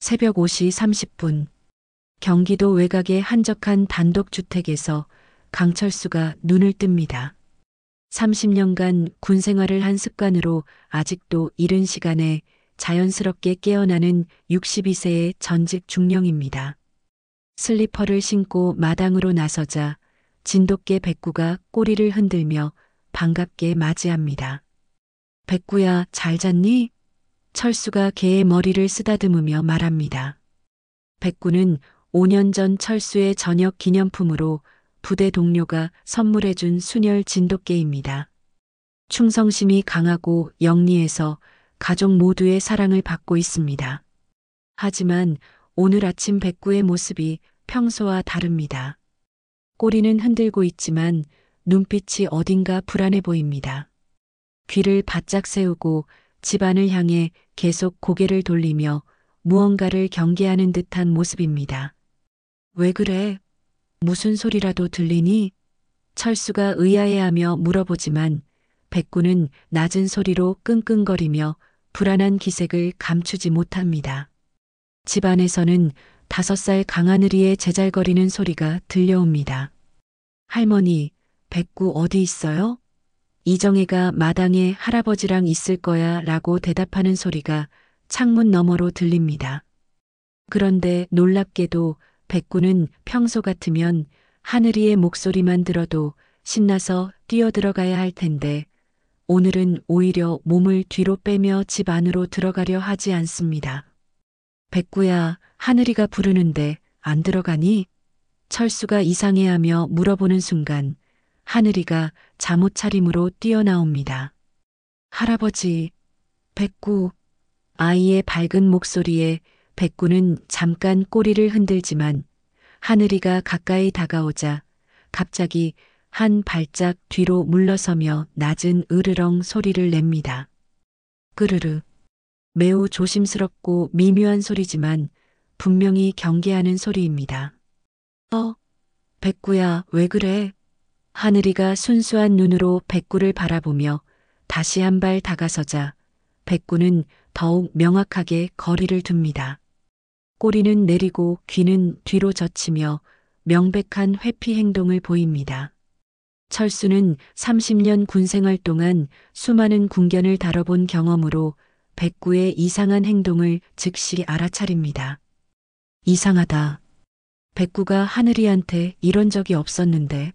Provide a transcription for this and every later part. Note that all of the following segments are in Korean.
새벽 5시 30분 경기도 외곽의 한적한 단독주택에서 강철수가 눈을 뜹니다. 30년간 군 생활을 한 습관으로 아직도 이른 시간에 자연스럽게 깨어나는 62세의 전직 중령입니다. 슬리퍼를 신고 마당으로 나서자 진돗개 백구가 꼬리를 흔들며 반갑게 맞이합니다. 백구야, 잘 잤니? 철수가 개의 머리를 쓰다듬으며 말합니다. 백구는 5년 전 철수의 저녁 기념품으로 부대 동료가 선물해준 순혈 진돗개입니다. 충성심이 강하고 영리해서 가족 모두의 사랑을 받고 있습니다. 하지만 오늘 아침 백구의 모습이 평소와 다릅니다. 꼬리는 흔들고 있지만 눈빛이 어딘가 불안해 보입니다. 귀를 바짝 세우고 집안을 향해 계속 고개를 돌리며 무언가를 경계하는 듯한 모습입니다. 왜 그래? 무슨 소리라도 들리니? 철수가 의아해하며 물어보지만 백구는 낮은 소리로 끙끙거리며 불안한 기색을 감추지 못합니다. 집안에서는 5살 강하늘이의 제잘거리는 소리가 들려옵니다. 할머니, 백구 어디 있어요? 이정혜가 마당에 할아버지랑 있을 거야 라고 대답하는 소리가 창문 너머로 들립니다. 그런데 놀랍게도 백구는 평소 같으면 하늘이의 목소리만 들어도 신나서 뛰어들어가야 할 텐데 오늘은 오히려 몸을 뒤로 빼며 집 안으로 들어가려 하지 않습니다. 백구야, 하늘이가 부르는데 안 들어가니? 철수가 이상해하며 물어보는 순간 하늘이가 잠옷 차림으로 뛰어나옵니다. 할아버지, 백구. 아이의 밝은 목소리에 백구는 잠깐 꼬리를 흔들지만 하늘이가 가까이 다가오자 갑자기 한 발짝 뒤로 물러서며 낮은 으르렁 소리를 냅니다. 끄르르. 매우 조심스럽고 미묘한 소리지만 분명히 경계하는 소리입니다. 백구야, 왜 그래? 하늘이가 순수한 눈으로 백구를 바라보며 다시 한 발 다가서자 백구는 더욱 명확하게 거리를 둡니다. 꼬리는 내리고 귀는 뒤로 젖히며 명백한 회피 행동을 보입니다. 철수는 30년 군생활 동안 수많은 군견을 다뤄본 경험으로 백구의 이상한 행동을 즉시 알아차립니다. 이상하다. 백구가 하늘이한테 이런 적이 없었는데.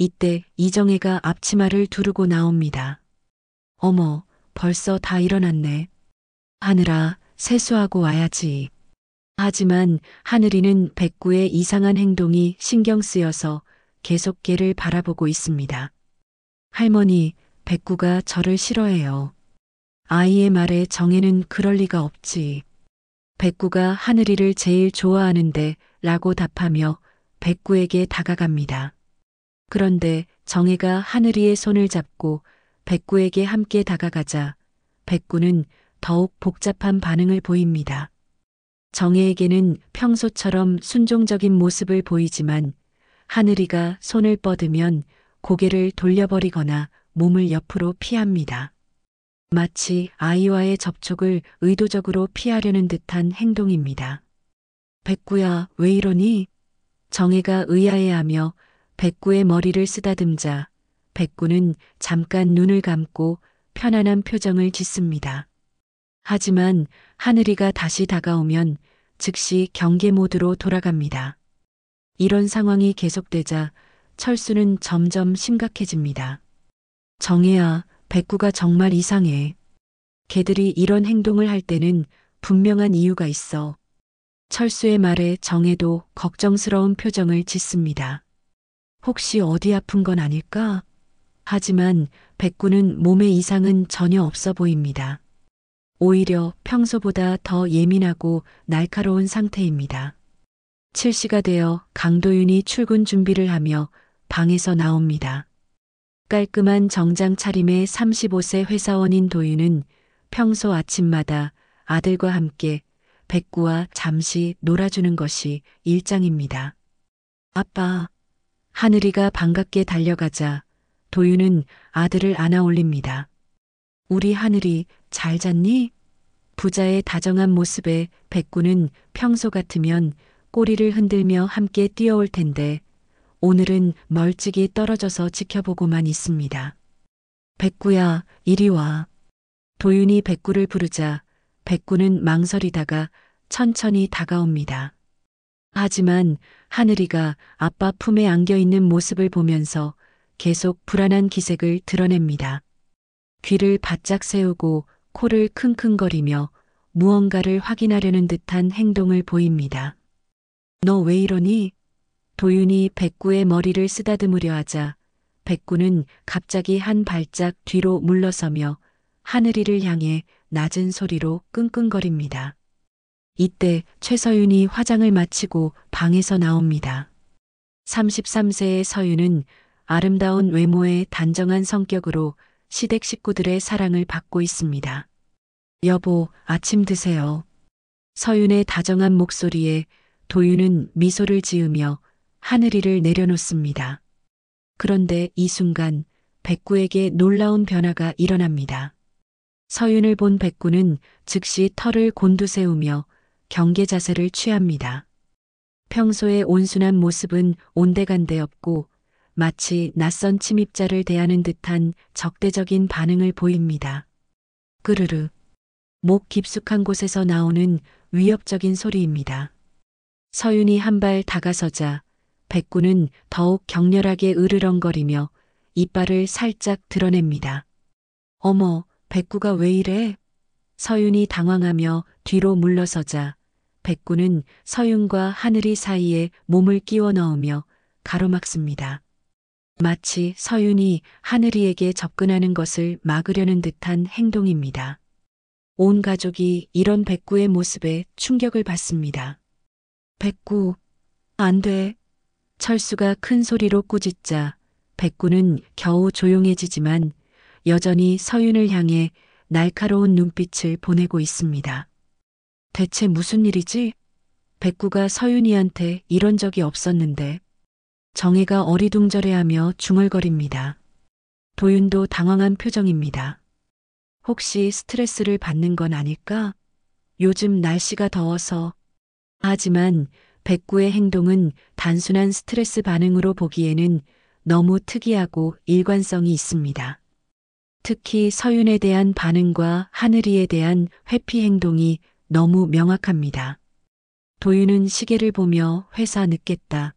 이때 이정혜가 앞치마를 두르고 나옵니다. 어머, 벌써 다 일어났네. 하늘아, 세수하고 와야지. 하지만 하늘이는 백구의 이상한 행동이 신경 쓰여서 계속 걔를 바라보고 있습니다. 할머니, 백구가 저를 싫어해요. 아이의 말에 정혜는 그럴 리가 없지. 백구가 하늘이를 제일 좋아하는데 라고 답하며 백구에게 다가갑니다. 그런데 정혜가 하늘이의 손을 잡고 백구에게 함께 다가가자 백구는 더욱 복잡한 반응을 보입니다. 정혜에게는 평소처럼 순종적인 모습을 보이지만 하늘이가 손을 뻗으면 고개를 돌려버리거나 몸을 옆으로 피합니다. 마치 아이와의 접촉을 의도적으로 피하려는 듯한 행동입니다. 백구야, 왜 이러니? 정혜가 의아해하며 백구의 머리를 쓰다듬자 백구는 잠깐 눈을 감고 편안한 표정을 짓습니다. 하지만 하늘이가 다시 다가오면 즉시 경계 모드로 돌아갑니다. 이런 상황이 계속되자 철수는 점점 심각해집니다. 정혜야, 백구가 정말 이상해. 걔들이 이런 행동을 할 때는 분명한 이유가 있어. 철수의 말에 정혜도 걱정스러운 표정을 짓습니다. 혹시 어디 아픈 건 아닐까? 하지만 백구는 몸에 이상은 전혀 없어 보입니다. 오히려 평소보다 더 예민하고 날카로운 상태입니다. 7시가 되어 강도윤이 출근 준비를 하며 방에서 나옵니다. 깔끔한 정장 차림의 35세 회사원인 도윤은 평소 아침마다 아들과 함께 백구와 잠시 놀아주는 것이 일장입니다. 아빠. 하늘이가 반갑게 달려가자 도윤은 아들을 안아 올립니다. 우리 하늘이 잘 잤니? 부자의 다정한 모습에 백구는 평소 같으면 꼬리를 흔들며 함께 뛰어올 텐데 오늘은 멀찍이 떨어져서 지켜보고만 있습니다. 백구야, 이리 와. 도윤이 백구를 부르자 백구는 망설이다가 천천히 다가옵니다. 하지만 하늘이가 아빠 품에 안겨 있는 모습을 보면서 계속 불안한 기색을 드러냅니다. 귀를 바짝 세우고 코를 킁킁거리며 무언가를 확인하려는 듯한 행동을 보입니다. 너 왜 이러니? 도윤이 백구의 머리를 쓰다듬으려 하자 백구는 갑자기 한 발짝 뒤로 물러서며 하늘이를 향해 낮은 소리로 끙끙거립니다. 이때 최서윤이 화장을 마치고 방에서 나옵니다. 33세의 서윤은 아름다운 외모에 단정한 성격으로 시댁 식구들의 사랑을 받고 있습니다. 여보, 아침 드세요. 서윤의 다정한 목소리에 도윤은 미소를 지으며 하늘이를 내려놓습니다. 그런데 이 순간 백구에게 놀라운 변화가 일어납니다. 서윤을 본 백구는 즉시 털을 곤두세우며 경계 자세를 취합니다. 평소의 온순한 모습은 온데간데 없고 마치 낯선 침입자를 대하는 듯한 적대적인 반응을 보입니다. 그르르. 목 깊숙한 곳에서 나오는 위협적인 소리입니다. 서윤이 한 발 다가서자 백구는 더욱 격렬하게 으르렁거리며 이빨을 살짝 드러냅니다. 어머, 백구가 왜 이래? 서윤이 당황하며 뒤로 물러서자 백구는 서윤과 하늘이 사이에 몸을 끼워 넣으며 가로막습니다. 마치 서윤이 하늘이에게 접근하는 것을 막으려는 듯한 행동입니다. 온 가족이 이런 백구의 모습에 충격을 받습니다. 백구, 안 돼. 철수가 큰 소리로 꾸짖자 백구는 겨우 조용해지지만 여전히 서윤을 향해 날카로운 눈빛을 보내고 있습니다. 대체 무슨 일이지? 백구가 서윤이한테 이런 적이 없었는데. 정혜가 어리둥절해하며 중얼거립니다. 도윤도 당황한 표정입니다. 혹시 스트레스를 받는 건 아닐까? 요즘 날씨가 더워서. 하지만 백구의 행동은 단순한 스트레스 반응으로 보기에는 너무 특이하고 일관성이 있습니다. 특히 서윤에 대한 반응과 하늘이에 대한 회피 행동이 너무 명확합니다. 도윤은 시계를 보며 회사 늦겠다.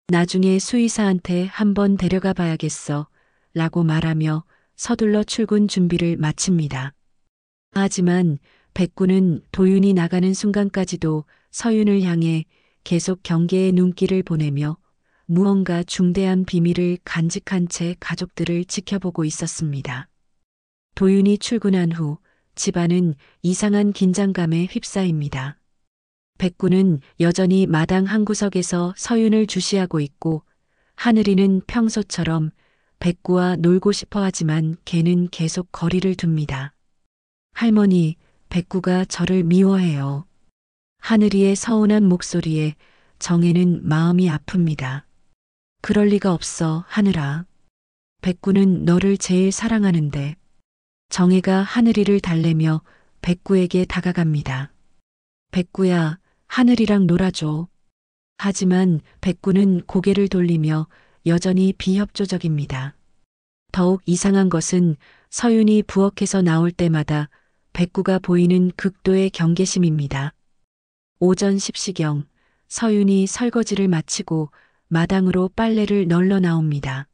나중에 수의사한테 한번 데려가 봐야겠어 라고 말하며 서둘러 출근 준비를 마칩니다. 하지만 백구는 도윤이 나가는 순간까지도 서윤을 향해 계속 경계의 눈길을 보내며 무언가 중대한 비밀을 간직한 채 가족들을 지켜보고 있었습니다. 도윤이 출근한 후 집안은 이상한 긴장감에 휩싸입니다. 백구는 여전히 마당 한구석에서 서윤을 주시하고 있고 하늘이는 평소처럼 백구와 놀고 싶어 하지만 걔는 계속 거리를 둡니다. 할머니, 백구가 저를 미워해요. 하늘이의 서운한 목소리에 정혜는 마음이 아픕니다. 그럴 리가 없어, 하늘아. 백구는 너를 제일 사랑하는데. 정혜가 하늘이를 달래며 백구에게 다가갑니다. 백구야, 하늘이랑 놀아줘. 하지만 백구는 고개를 돌리며 여전히 비협조적입니다. 더욱 이상한 것은 서윤이 부엌에서 나올 때마다 백구가 보이는 극도의 경계심입니다. 오전 10시경 서윤이 설거지를 마치고 마당으로 빨래를 널러 나옵니다.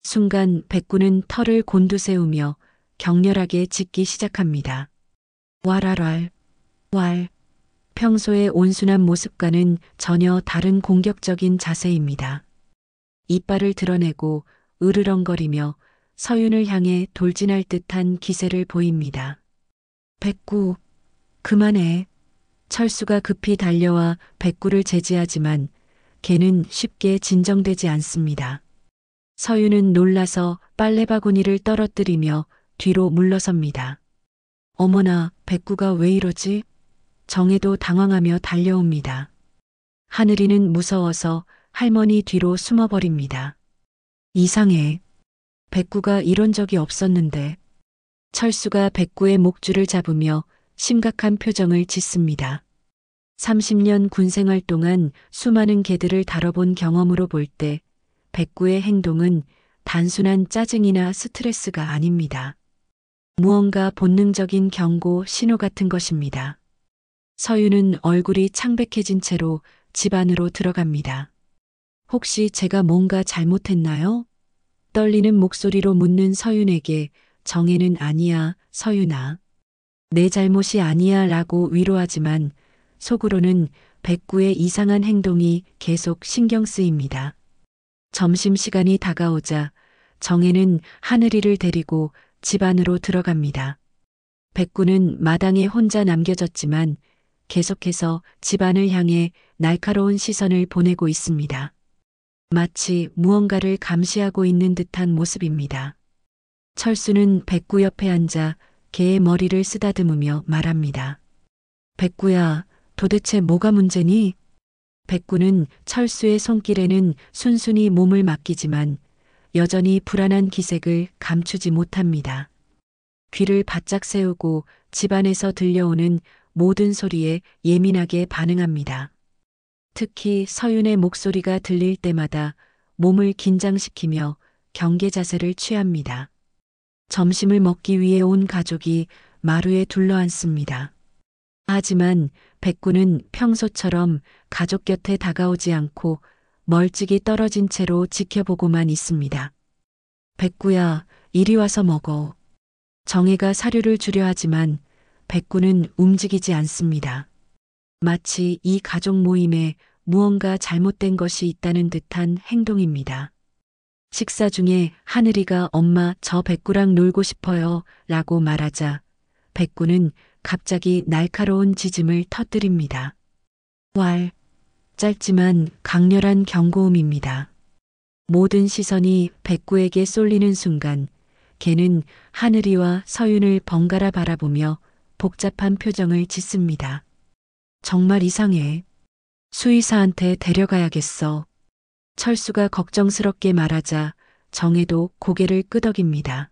순간 백구는 털을 곤두세우며 격렬하게 짖기 시작합니다. 왈랄왈, 왈. 평소의 온순한 모습과는 전혀 다른 공격적인 자세입니다. 이빨을 드러내고 으르렁거리며 서윤을 향해 돌진할 듯한 기세를 보입니다. 백구, 그만해. 철수가 급히 달려와 백구를 제지하지만 걔는 쉽게 진정되지 않습니다. 서윤은 놀라서 빨래바구니를 떨어뜨리며 뒤로 물러섭니다. 어머나, 백구가 왜 이러지? 정혜도 당황하며 달려옵니다. 하늘이는 무서워서 할머니 뒤로 숨어버립니다. 이상해. 백구가 이런 적이 없었는데. 철수가 백구의 목줄을 잡으며 심각한 표정을 짓습니다. 30년 군생활 동안 수많은 개들을 다뤄본 경험으로 볼 때 백구의 행동은 단순한 짜증이나 스트레스가 아닙니다. 무언가 본능적인 경고 신호 같은 것입니다. 서윤은 얼굴이 창백해진 채로 집 안으로 들어갑니다. 혹시 제가 뭔가 잘못했나요? 떨리는 목소리로 묻는 서윤에게 정혜는 아니야, 서윤아. 내 잘못이 아니야 라고 위로하지만 속으로는 백구의 이상한 행동이 계속 신경 쓰입니다. 점심시간이 다가오자 정혜는 하늘이를 데리고 집 안으로 들어갑니다. 백구는 마당에 혼자 남겨졌지만 계속해서 집안을 향해 날카로운 시선을 보내고 있습니다. 마치 무언가를 감시하고 있는 듯한 모습입니다. 철수는 백구 옆에 앉아 개의 머리를 쓰다듬으며 말합니다. 백구야, 도대체 뭐가 문제니? 백구는 철수의 손길에는 순순히 몸을 맡기지만 여전히 불안한 기색을 감추지 못합니다. 귀를 바짝 세우고 집안에서 들려오는 모든 소리에 예민하게 반응합니다. 특히 서윤의 목소리가 들릴 때마다 몸을 긴장시키며 경계 자세를 취합니다. 점심을 먹기 위해 온 가족이 마루에 둘러앉습니다. 하지만 백구는 평소처럼 가족 곁에 다가오지 않고 멀찍이 떨어진 채로 지켜보고만 있습니다. 백구야, 이리 와서 먹어. 정혜가 사료를 주려 하지만 백구는 움직이지 않습니다. 마치 이 가족 모임에 무언가 잘못된 것이 있다는 듯한 행동입니다. 식사 중에 하늘이가 엄마 저 백구랑 놀고 싶어요 라고 말하자 백구는 갑자기 날카로운 짖음을 터뜨립니다. 왈, 짧지만 강렬한 경고음입니다. 모든 시선이 백구에게 쏠리는 순간 개는 하늘이와 서윤을 번갈아 바라보며 복잡한 표정을 짓습니다. 정말 이상해. 수의사한테 데려가야겠어. 철수가 걱정스럽게 말하자 정혜도 고개를 끄덕입니다.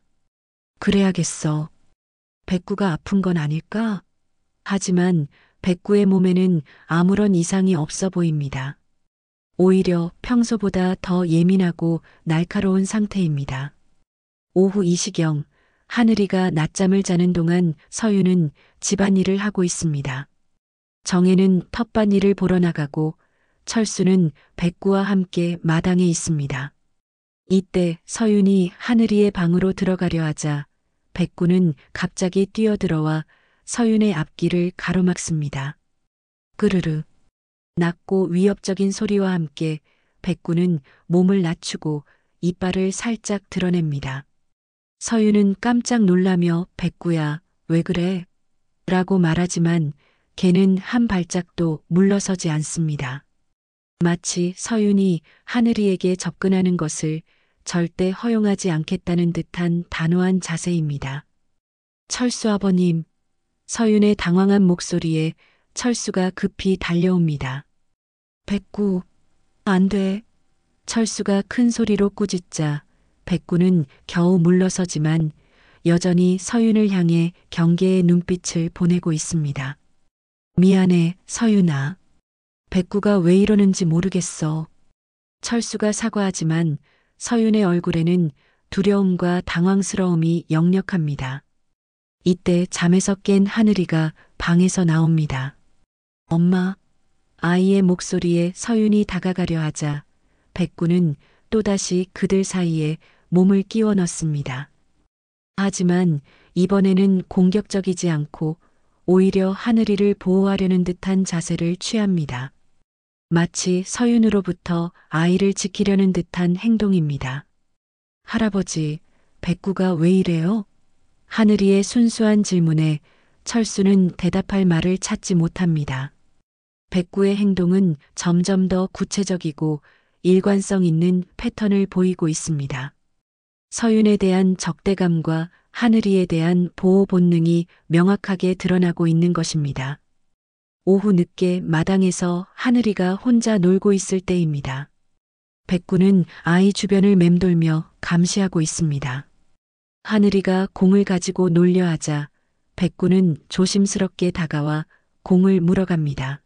그래야겠어. 백구가 아픈 건 아닐까? 하지만 백구의 몸에는 아무런 이상이 없어 보입니다. 오히려 평소보다 더 예민하고 날카로운 상태입니다. 오후 이 시경 하늘이가 낮잠을 자는 동안 서윤은 집안일을 하고 있습니다. 정혜는 텃밭일을 보러 나가고 철수는 백구와 함께 마당에 있습니다. 이때 서윤이 하늘이의 방으로 들어가려 하자 백구는 갑자기 뛰어들어와 서윤의 앞길을 가로막습니다. 그르르. 낮고 위협적인 소리와 함께 백구는 몸을 낮추고 이빨을 살짝 드러냅니다. 서윤은 깜짝 놀라며 백구야, 왜 그래? 라고 말하지만 걔는 한 발짝도 물러서지 않습니다. 마치 서윤이 하늘이에게 접근하는 것을 절대 허용하지 않겠다는 듯한 단호한 자세입니다. 철수 아버님, 서윤의 당황한 목소리에 철수가 급히 달려옵니다. 백구, 안 돼. 철수가 큰 소리로 꾸짖자 백구는 겨우 물러서지만 여전히 서윤을 향해 경계의 눈빛을 보내고 있습니다. 미안해, 서윤아. 백구가 왜 이러는지 모르겠어. 철수가 사과하지만 서윤의 얼굴에는 두려움과 당황스러움이 역력합니다. 이때 잠에서 깬 하늘이가 방에서 나옵니다. 엄마, 아이의 목소리에 서윤이 다가가려 하자 백구는 또다시 그들 사이에 몸을 끼워 넣습니다. 하지만 이번에는 공격적이지 않고 오히려 하늘이를 보호하려는 듯한 자세를 취합니다. 마치 서윤으로부터 아이를 지키려는 듯한 행동입니다. 할아버지, 백구가 왜 이래요? 하늘이의 순수한 질문에 철수는 대답할 말을 찾지 못합니다. 백구의 행동은 점점 더 구체적이고 일관성 있는 패턴을 보이고 있습니다. 서윤에 대한 적대감과 하늘이에 대한 보호 본능이 명확하게 드러나고 있는 것입니다. 오후 늦게 마당에서 하늘이가 혼자 놀고 있을 때입니다. 백구는 아이 주변을 맴돌며 감시하고 있습니다. 하늘이가 공을 가지고 놀려 하자 백구는 조심스럽게 다가와 공을 물어갑니다.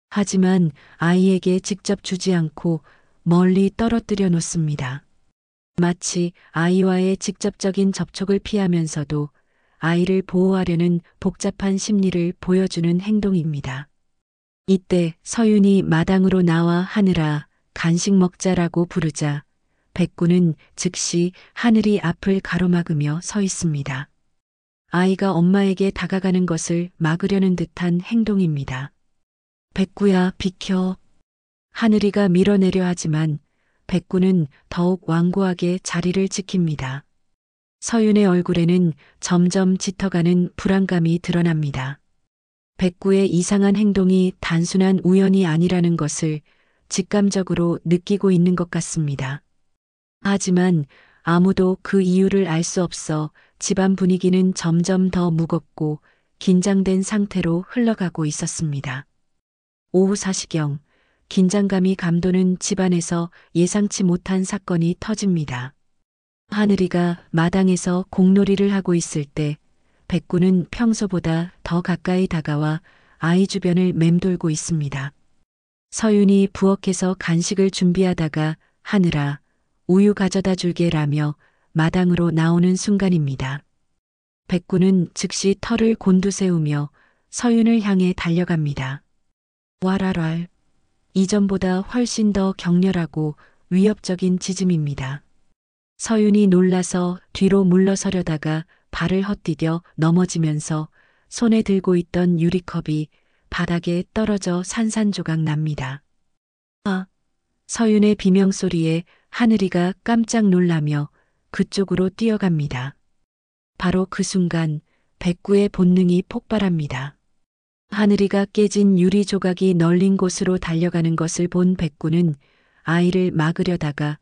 하지만 아이에게 직접 주지 않고 멀리 떨어뜨려 놓습니다. 마치 아이와의 직접적인 접촉을 피하면서도 아이를 보호하려는 복잡한 심리를 보여주는 행동입니다. 이때 서윤이 마당으로 나와 하늘아, 간식 먹자라고 부르자 백구는 즉시 하늘이 앞을 가로막으며 서 있습니다. 아이가 엄마에게 다가가는 것을 막으려는 듯한 행동입니다. 백구야, 비켜. 하늘이가 밀어내려 하지만 백구는 더욱 완고하게 자리를 지킵니다. 서윤의 얼굴에는 점점 짙어가는 불안감이 드러납니다. 백구의 이상한 행동이 단순한 우연이 아니라는 것을 직감적으로 느끼고 있는 것 같습니다. 하지만 아무도 그 이유를 알 수 없어 집안 분위기는 점점 더 무겁고 긴장된 상태로 흘러가고 있었습니다. 오후 4시경 긴장감이 감도는 집안에서 예상치 못한 사건이 터집니다. 하늘이가 마당에서 공놀이를 하고 있을 때 백구는 평소보다 더 가까이 다가와 아이 주변을 맴돌고 있습니다. 서윤이 부엌에서 간식을 준비하다가 하늘아, 우유 가져다 줄게라며 마당으로 나오는 순간입니다. 백구는 즉시 털을 곤두세우며 서윤을 향해 달려갑니다. 와랄랄. 이전보다 훨씬 더 격렬하고 위협적인 짖음입니다. 서윤이 놀라서 뒤로 물러서려다가 발을 헛디뎌 넘어지면서 손에 들고 있던 유리컵이 바닥에 떨어져 산산조각 납니다. 아! 서윤의 비명소리에 하늘이가 깜짝 놀라며 그쪽으로 뛰어갑니다. 바로 그 순간 백구의 본능이 폭발합니다. 하늘이가 깨진 유리 조각이 널린 곳으로 달려가는 것을 본 백구는 아이를 막으려다가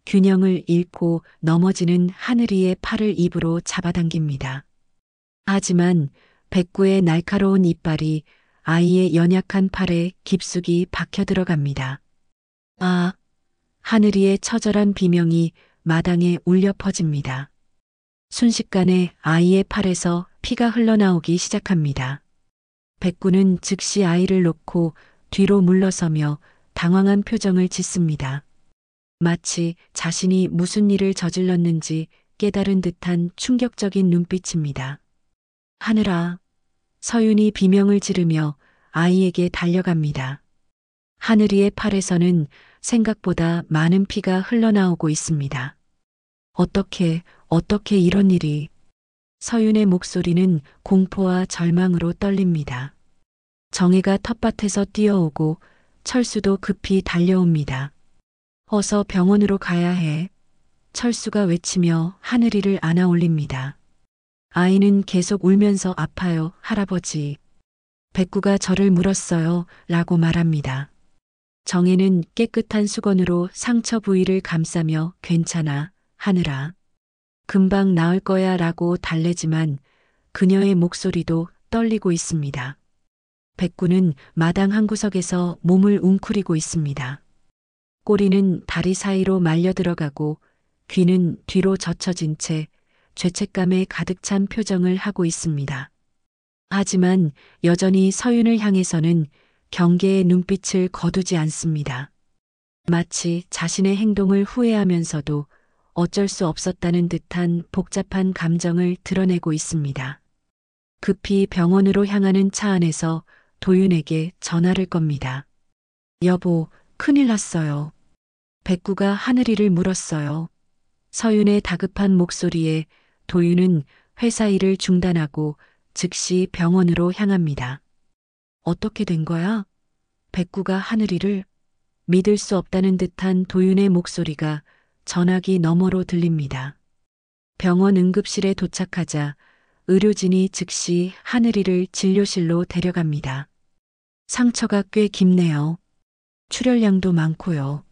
균형을 잃고 넘어지는 하늘이의 팔을 입으로 잡아당깁니다. 하지만 백구의 날카로운 이빨이 아이의 연약한 팔에 깊숙이 박혀 들어갑니다. 아! 하늘이의 처절한 비명이 마당에 울려 퍼집니다. 순식간에 아이의 팔에서 피가 흘러나오기 시작합니다. 백구는 즉시 아이를 놓고 뒤로 물러서며 당황한 표정을 짓습니다. 마치 자신이 무슨 일을 저질렀는지 깨달은 듯한 충격적인 눈빛입니다. 하늘아. 서윤이 비명을 지르며 아이에게 달려갑니다. 하늘이의 팔에서는 생각보다 많은 피가 흘러나오고 있습니다. 어떻게 이런 일이. 서윤의 목소리는 공포와 절망으로 떨립니다. 정혜가 텃밭에서 뛰어오고 철수도 급히 달려옵니다. 어서 병원으로 가야 해. 철수가 외치며 하늘이를 안아 올립니다. 아이는 계속 울면서 아파요, 할아버지. 백구가 저를 물었어요, 라고 말합니다. 정혜는 깨끗한 수건으로 상처 부위를 감싸며 괜찮아, 하늘아. 금방 나을 거야 라고 달래지만 그녀의 목소리도 떨리고 있습니다. 백구는 마당 한 구석에서 몸을 웅크리고 있습니다. 꼬리는 다리 사이로 말려 들어가고 귀는 뒤로 젖혀진 채 죄책감에 가득 찬 표정을 하고 있습니다. 하지만 여전히 서윤을 향해서는 경계의 눈빛을 거두지 않습니다. 마치 자신의 행동을 후회하면서도 어쩔 수 없었다는 듯한 복잡한 감정을 드러내고 있습니다. 급히 병원으로 향하는 차 안에서 도윤에게 전화를 겁니다. 여보, 큰일 났어요. 백구가 하늘이를 물었어요. 서윤의 다급한 목소리에 도윤은 회사 일을 중단하고 즉시 병원으로 향합니다. 어떻게 된 거야? 백구가 하늘이를. 믿을 수 없다는 듯한 도윤의 목소리가 전화기 너머로 들립니다. 병원 응급실에 도착하자 의료진이 즉시 하늘이를 진료실로 데려갑니다. 상처가 꽤 깊네요. 출혈량도 많고요.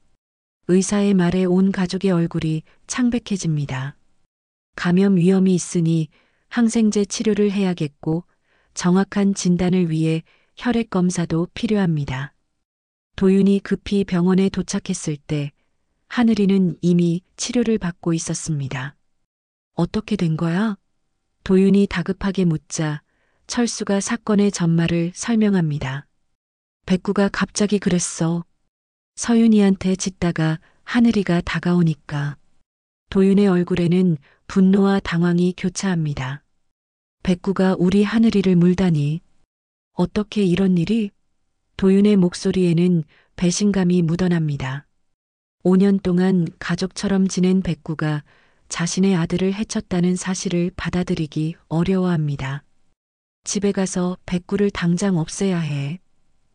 의사의 말에 온 가족의 얼굴이 창백해집니다. 감염 위험이 있으니 항생제 치료를 해야겠고 정확한 진단을 위해 혈액 검사도 필요합니다. 도윤이 급히 병원에 도착했을 때 하늘이는 이미 치료를 받고 있었습니다. 어떻게 된 거야? 도윤이 다급하게 묻자 철수가 사건의 전말을 설명합니다. 백구가 갑자기 그랬어. 서윤이한테 짖다가 하늘이가 다가오니까. 도윤의 얼굴에는 분노와 당황이 교차합니다. 백구가 우리 하늘이를 물다니. 어떻게 이런 일이? 도윤의 목소리에는 배신감이 묻어납니다. 5년 동안 가족처럼 지낸 백구가 자신의 아들을 해쳤다는 사실을 받아들이기 어려워합니다. 집에 가서 백구를 당장 없애야 해.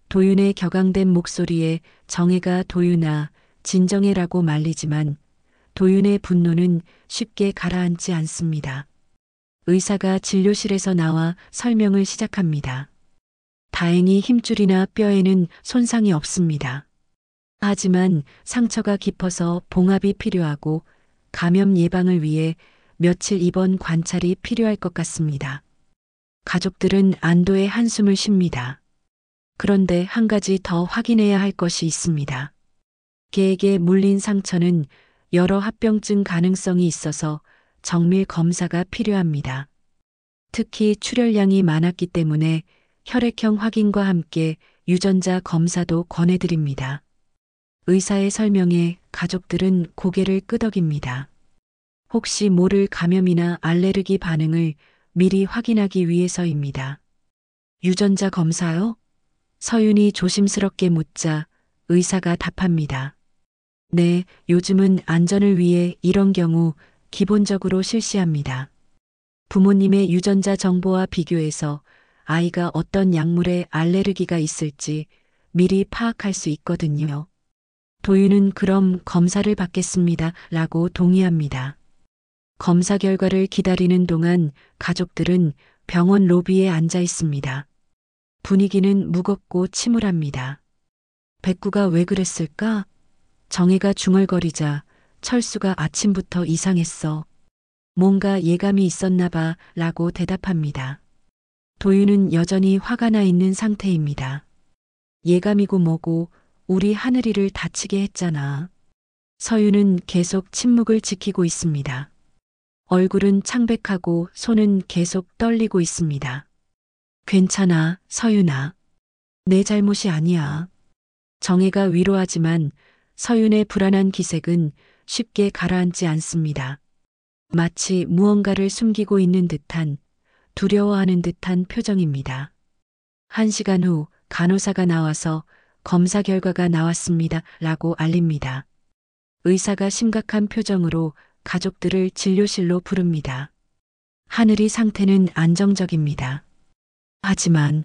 도윤의 격앙된 목소리에 정혜가 도윤아, 진정해라고 말리지만 도윤의 분노는 쉽게 가라앉지 않습니다. 의사가 진료실에서 나와 설명을 시작합니다. 다행히 힘줄이나 뼈에는 손상이 없습니다. 하지만 상처가 깊어서 봉합이 필요하고 감염 예방을 위해 며칠 입원 관찰이 필요할 것 같습니다. 가족들은 안도의 한숨을 쉽니다. 그런데 한 가지 더 확인해야 할 것이 있습니다. 개에게 물린 상처는 여러 합병증 가능성이 있어서 정밀 검사가 필요합니다. 특히 출혈량이 많았기 때문에 혈액형 확인과 함께 유전자 검사도 권해드립니다. 의사의 설명에 가족들은 고개를 끄덕입니다. 혹시 모를 감염이나 알레르기 반응을 미리 확인하기 위해서입니다. 유전자 검사요? 서윤이 조심스럽게 묻자 의사가 답합니다. 네, 요즘은 안전을 위해 이런 경우 기본적으로 실시합니다. 부모님의 유전자 정보와 비교해서 아이가 어떤 약물에 알레르기가 있을지 미리 파악할 수 있거든요. 도윤은 그럼 검사를 받겠습니다. 라고 동의합니다. 검사 결과를 기다리는 동안 가족들은 병원 로비에 앉아 있습니다. 분위기는 무겁고 침울합니다. 백구가 왜 그랬을까? 정혜가 중얼거리자 철수가 아침부터 이상했어. 뭔가 예감이 있었나 봐 라고 대답합니다. 도윤은 여전히 화가 나 있는 상태입니다. 예감이고 뭐고 우리 하늘이를 다치게 했잖아. 서윤은 계속 침묵을 지키고 있습니다. 얼굴은 창백하고 손은 계속 떨리고 있습니다. 괜찮아, 서윤아. 내 잘못이 아니야. 정혜가 위로하지만 서윤의 불안한 기색은 쉽게 가라앉지 않습니다. 마치 무언가를 숨기고 있는 듯한, 두려워하는 듯한 표정입니다. 1시간 후 간호사가 나와서 검사 결과가 나왔습니다. 라고 알립니다. 의사가 심각한 표정으로 가족들을 진료실로 부릅니다. 하늘이 상태는 안정적입니다. 하지만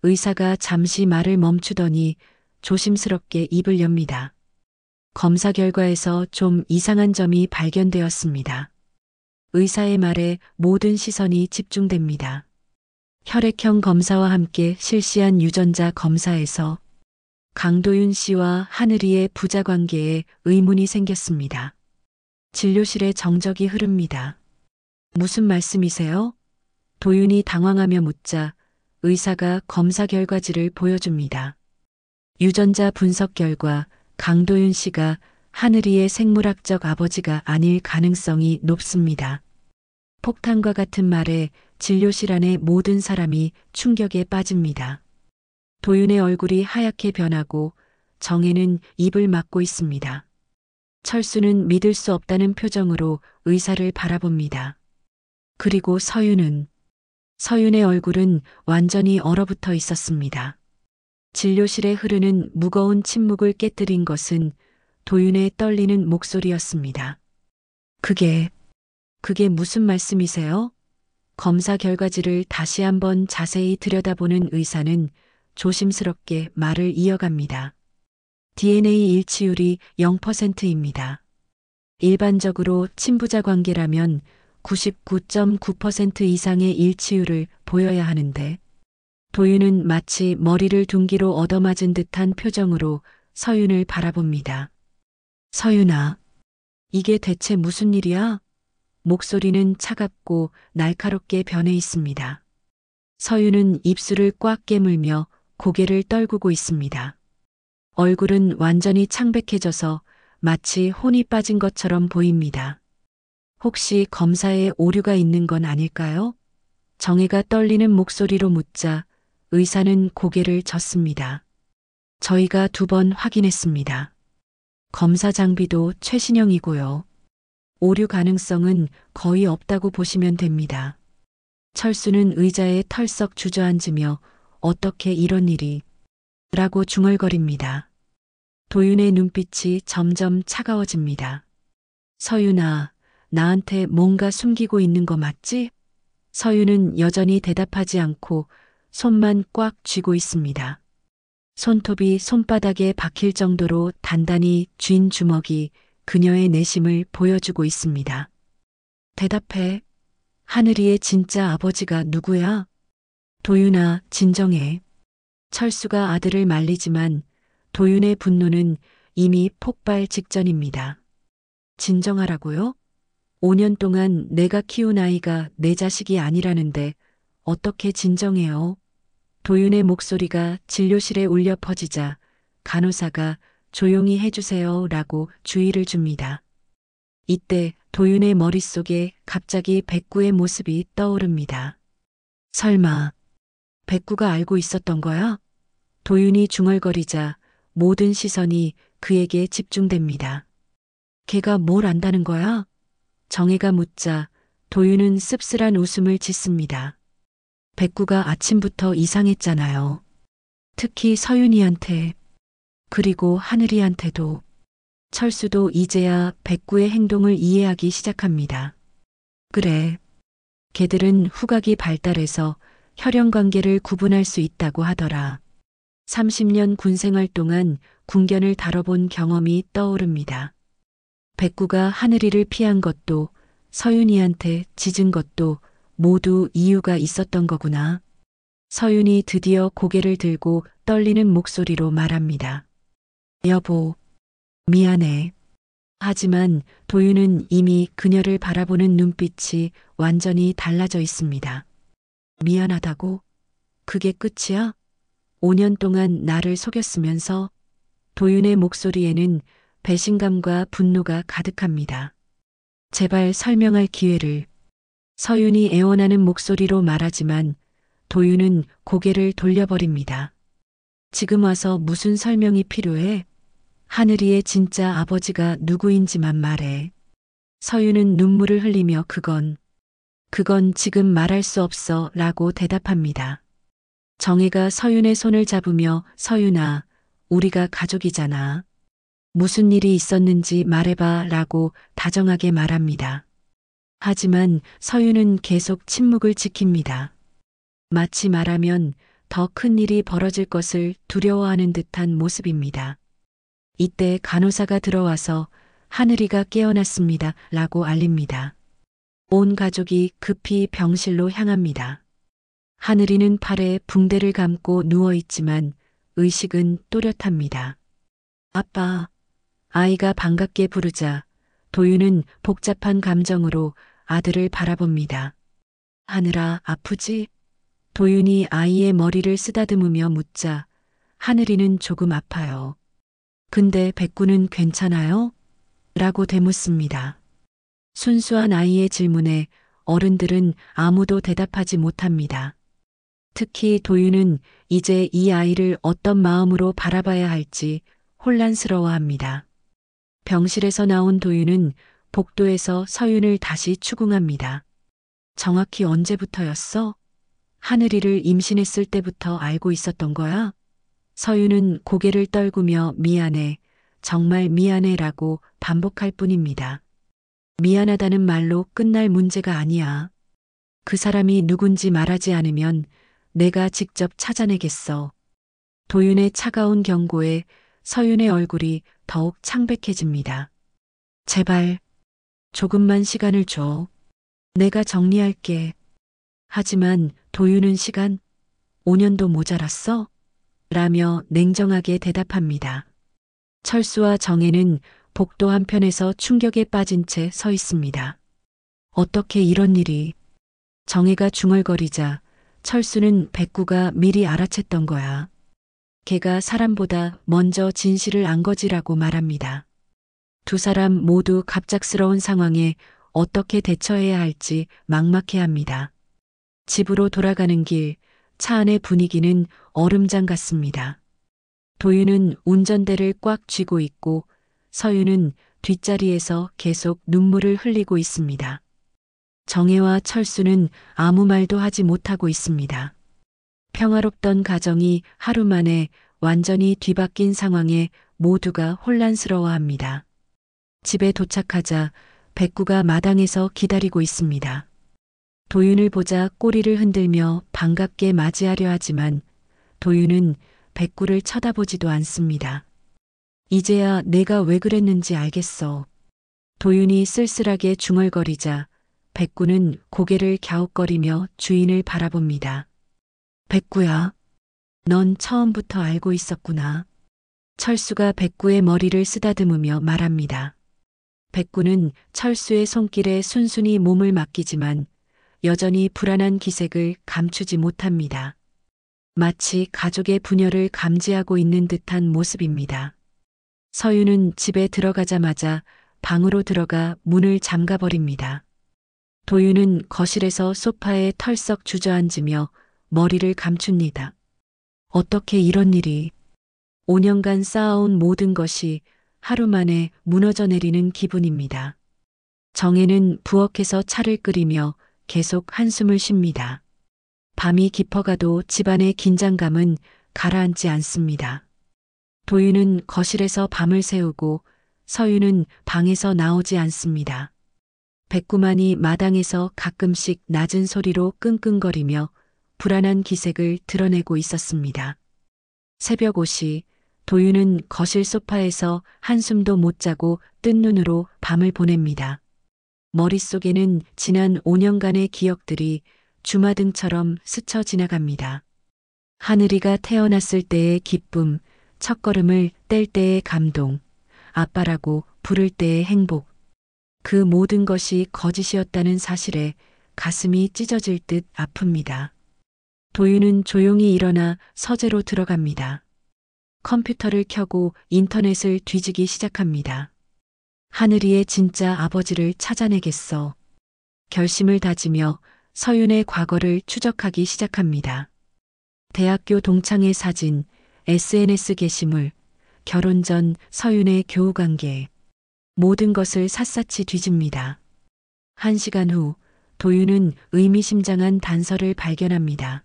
의사가 잠시 말을 멈추더니 조심스럽게 입을 엽니다. 검사 결과에서 좀 이상한 점이 발견되었습니다. 의사의 말에 모든 시선이 집중됩니다. 혈액형 검사와 함께 실시한 유전자 검사에서 강도윤 씨와 하늘이의 부자 관계에 의문이 생겼습니다. 진료실에 정적이 흐릅니다. 무슨 말씀이세요? 도윤이 당황하며 묻자 의사가 검사 결과지를 보여줍니다. 유전자 분석 결과 강도윤 씨가 하늘이의 생물학적 아버지가 아닐 가능성이 높습니다. 폭탄과 같은 말에 진료실 안의 모든 사람이 충격에 빠집니다. 도윤의 얼굴이 하얗게 변하고 정혜는 입을 막고 있습니다. 철수는 믿을 수 없다는 표정으로 의사를 바라봅니다. 그리고 서윤의 얼굴은 완전히 얼어붙어 있었습니다. 진료실에 흐르는 무거운 침묵을 깨뜨린 것은 도윤의 떨리는 목소리였습니다. 그게 무슨 말씀이세요? 검사 결과지를 다시 한번 자세히 들여다보는 의사는 조심스럽게 말을 이어갑니다. DNA 일치율이 0%입니다. 일반적으로 친부자 관계라면 99.9% 이상의 일치율을 보여야 하는데 도윤은 마치 머리를 둔기로 얻어맞은 듯한 표정으로 서윤을 바라봅니다. 서윤아, 이게 대체 무슨 일이야? 목소리는 차갑고 날카롭게 변해 있습니다. 서윤은 입술을 꽉 깨물며 고개를 떨구고 있습니다. 얼굴은 완전히 창백해져서 마치 혼이 빠진 것처럼 보입니다. 혹시 검사에 오류가 있는 건 아닐까요? 정혜가 떨리는 목소리로 묻자 의사는 고개를 젓습니다. 저희가 2번 확인했습니다. 검사 장비도 최신형이고요. 오류 가능성은 거의 없다고 보시면 됩니다. 철수는 의자에 털썩 주저앉으며 어떻게 이런 일이 라고 중얼거립니다. 도윤의 눈빛이 점점 차가워집니다. 서윤아, 나한테 뭔가 숨기고 있는 거 맞지? 서윤은 여전히 대답하지 않고 손만 꽉 쥐고 있습니다. 손톱이 손바닥에 박힐 정도로 단단히 쥔 주먹이 그녀의 내심을 보여주고 있습니다. 대답해. 하늘이의 진짜 아버지가 누구야? 도윤아, 진정해. 철수가 아들을 말리지만 도윤의 분노는 이미 폭발 직전입니다. 진정하라고요? 5년 동안 내가 키운 아이가 내 자식이 아니라는데 어떻게 진정해요? 도윤의 목소리가 진료실에 울려 퍼지자 간호사가 조용히 해주세요 라고 주의를 줍니다. 이때 도윤의 머릿속에 갑자기 백구의 모습이 떠오릅니다. 설마 백구가 알고 있었던 거야? 도윤이 중얼거리자 모든 시선이 그에게 집중됩니다. 걔가 뭘 안다는 거야? 정혜가 묻자 도윤은 씁쓸한 웃음을 짓습니다. 백구가 아침부터 이상했잖아요. 특히 서윤이한테, 그리고 하늘이한테도. 철수도 이제야 백구의 행동을 이해하기 시작합니다. 그래. 걔들은 후각이 발달해서 혈연 관계를 구분할 수 있다고 하더라. 30년 군생활 동안 군견을 다뤄본 경험이 떠오릅니다. 백구가 하늘이를 피한 것도 서윤이한테 짖은 것도 모두 이유가 있었던 거구나. 서윤이 드디어 고개를 들고 떨리는 목소리로 말합니다. 여보, 미안해. 하지만 도윤은 이미 그녀를 바라보는 눈빛이 완전히 달라져 있습니다. 미안하다고? 그게 끝이야? 5년 동안 나를 속였으면서? 도윤의 목소리에는 배신감과 분노가 가득합니다. 제발 설명할 기회를. 서윤이 애원하는 목소리로 말하지만 도윤은 고개를 돌려버립니다. 지금 와서 무슨 설명이 필요해? 하늘이의 진짜 아버지가 누구인지만 말해. 서윤은 눈물을 흘리며 그건 지금 말할 수 없어 라고 대답합니다. 정혜가 서윤의 손을 잡으며 서윤아, 우리가 가족이잖아. 무슨 일이 있었는지 말해봐 라고 다정하게 말합니다. 하지만 서윤은 계속 침묵을 지킵니다. 마치 말하면 더 큰 일이 벌어질 것을 두려워하는 듯한 모습입니다. 이때 간호사가 들어와서 하늘이가 깨어났습니다 라고 알립니다. 온 가족이 급히 병실로 향합니다. 하늘이는 팔에 붕대를 감고 누워있지만 의식은 또렷합니다. 아빠, 아이가 반갑게 부르자 도윤은 복잡한 감정으로 아들을 바라봅니다. 하늘아, 아프지? 도윤이 아이의 머리를 쓰다듬으며 묻자 하늘이는 조금 아파요. 근데 백구는 괜찮아요? 라고 되묻습니다. 순수한 아이의 질문에 어른들은 아무도 대답하지 못합니다. 특히 도윤은 이제 이 아이를 어떤 마음으로 바라봐야 할지 혼란스러워합니다. 병실에서 나온 도윤은 복도에서 서윤을 다시 추궁합니다. 정확히 언제부터였어? 하늘이를 임신했을 때부터 알고 있었던 거야? 서윤은 고개를 떨구며 미안해, 정말 미안해 라고 반복할 뿐입니다. 미안하다는 말로 끝날 문제가 아니야. 그 사람이 누군지 말하지 않으면 내가 직접 찾아내겠어. 도윤의 차가운 경고에 서윤의 얼굴이 더욱 창백해집니다. 제발, 조금만 시간을 줘. 내가 정리할게. 하지만 도윤은 시간 5년도 모자랐어? 라며 냉정하게 대답합니다. 철수와 정혜는 복도 한편에서 충격에 빠진 채 서 있습니다. 어떻게 이런 일이? 정혜가 중얼거리자 철수는 백구가 미리 알아챘던 거야. 걔가 사람보다 먼저 진실을 안 거지라고 말합니다. 두 사람 모두 갑작스러운 상황에 어떻게 대처해야 할지 막막해합니다. 집으로 돌아가는 길, 차 안의 분위기는 얼음장 같습니다. 도윤은 운전대를 꽉 쥐고 있고 서윤은 뒷자리에서 계속 눈물을 흘리고 있습니다. 정혜와 철수는 아무 말도 하지 못하고 있습니다. 평화롭던 가정이 하루 만에 완전히 뒤바뀐 상황에 모두가 혼란스러워합니다. 집에 도착하자 백구가 마당에서 기다리고 있습니다. 도윤을 보자 꼬리를 흔들며 반갑게 맞이하려 하지만 도윤은 백구를 쳐다보지도 않습니다. 이제야 내가 왜 그랬는지 알겠어. 도윤이 쓸쓸하게 중얼거리자 백구는 고개를 갸웃거리며 주인을 바라봅니다. 백구야, 넌 처음부터 알고 있었구나. 철수가 백구의 머리를 쓰다듬으며 말합니다. 백구는 철수의 손길에 순순히 몸을 맡기지만 여전히 불안한 기색을 감추지 못합니다. 마치 가족의 분열을 감지하고 있는 듯한 모습입니다. 서윤은 집에 들어가자마자 방으로 들어가 문을 잠가버립니다. 도윤은 거실에서 소파에 털썩 주저앉으며 머리를 감춥니다. 어떻게 이런 일이. 5년간 쌓아온 모든 것이 하루 만에 무너져 내리는 기분입니다. 정혜는 부엌에서 차를 끓이며 계속 한숨을 쉽니다. 밤이 깊어가도 집안의 긴장감은 가라앉지 않습니다. 도윤은 거실에서 밤을 새우고 서윤은 방에서 나오지 않습니다. 백구만이 마당에서 가끔씩 낮은 소리로 끙끙거리며 불안한 기색을 드러내고 있었습니다. 새벽 5시 도윤은 거실 소파에서 한숨도 못 자고 뜬 눈으로 밤을 보냅니다. 머릿속에는 지난 5년간의 기억들이 주마등처럼 스쳐 지나갑니다. 하늘이가 태어났을 때의 기쁨, 첫걸음을 뗄 때의 감동, 아빠라고 부를 때의 행복. 그 모든 것이 거짓이었다는 사실에 가슴이 찢어질 듯 아픕니다. 도윤은 조용히 일어나 서재로 들어갑니다. 컴퓨터를 켜고 인터넷을 뒤지기 시작합니다. 하늘이의 진짜 아버지를 찾아내겠어. 결심을 다지며 서윤의 과거를 추적하기 시작합니다. 대학교 동창회 사진, SNS 게시물, 결혼 전 서윤의 교우관계. 모든 것을 샅샅이 뒤집니다. 1시간 후 도윤은 의미심장한 단서를 발견합니다.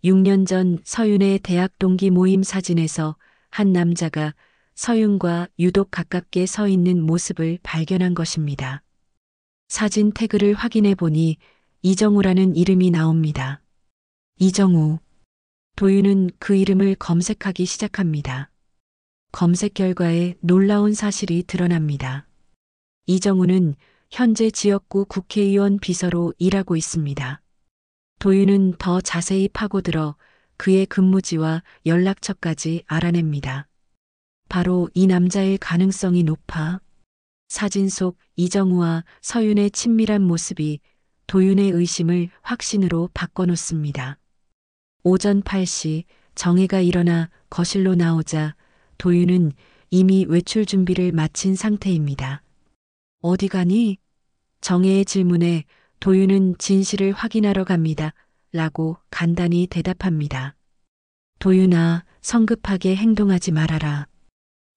6년 전 서윤의 대학 동기 모임 사진에서 한 남자가 서윤과 유독 가깝게 서 있는 모습을 발견한 것입니다. 사진 태그를 확인해 보니 이정우라는 이름이 나옵니다. 이정우. 도윤은 그 이름을 검색하기 시작합니다. 검색 결과에 놀라운 사실이 드러납니다. 이정우는 현재 지역구 국회의원 비서로 일하고 있습니다. 도윤은 더 자세히 파고들어 그의 근무지와 연락처까지 알아냅니다. 바로 이 남자일 가능성이 높아 사진 속 이정우와 서윤의 친밀한 모습이 도윤의 의심을 확신으로 바꿔놓습니다. 오전 8시 정혜가 일어나 거실로 나오자 도윤은 이미 외출 준비를 마친 상태입니다. 어디 가니? 정혜의 질문에 도윤은 진실을 확인하러 갑니다. 라고 간단히 대답합니다. 도윤아, 성급하게 행동하지 말아라.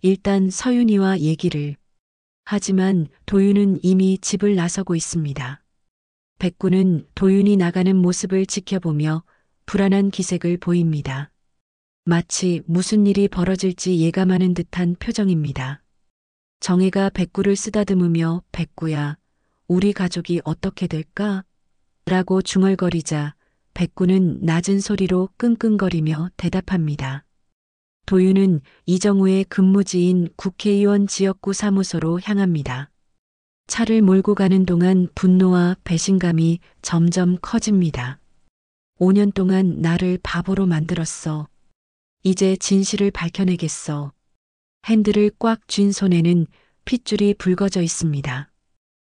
일단 서윤이와 얘기를. 하지만 도윤은 이미 집을 나서고 있습니다. 백구는 도윤이 나가는 모습을 지켜보며 불안한 기색을 보입니다. 마치 무슨 일이 벌어질지 예감하는 듯한 표정입니다. 정혜가 백구를 쓰다듬으며 백구야, 우리 가족이 어떻게 될까? 라고 중얼거리자 백구는 낮은 소리로 끙끙거리며 대답합니다. 도윤은 이정우의 근무지인 국회의원 지역구 사무소로 향합니다. 차를 몰고 가는 동안 분노와 배신감이 점점 커집니다. 5년 동안 나를 바보로 만들었어. 이제 진실을 밝혀내겠어. 핸들을 꽉 쥔 손에는 핏줄이 붉어져 있습니다.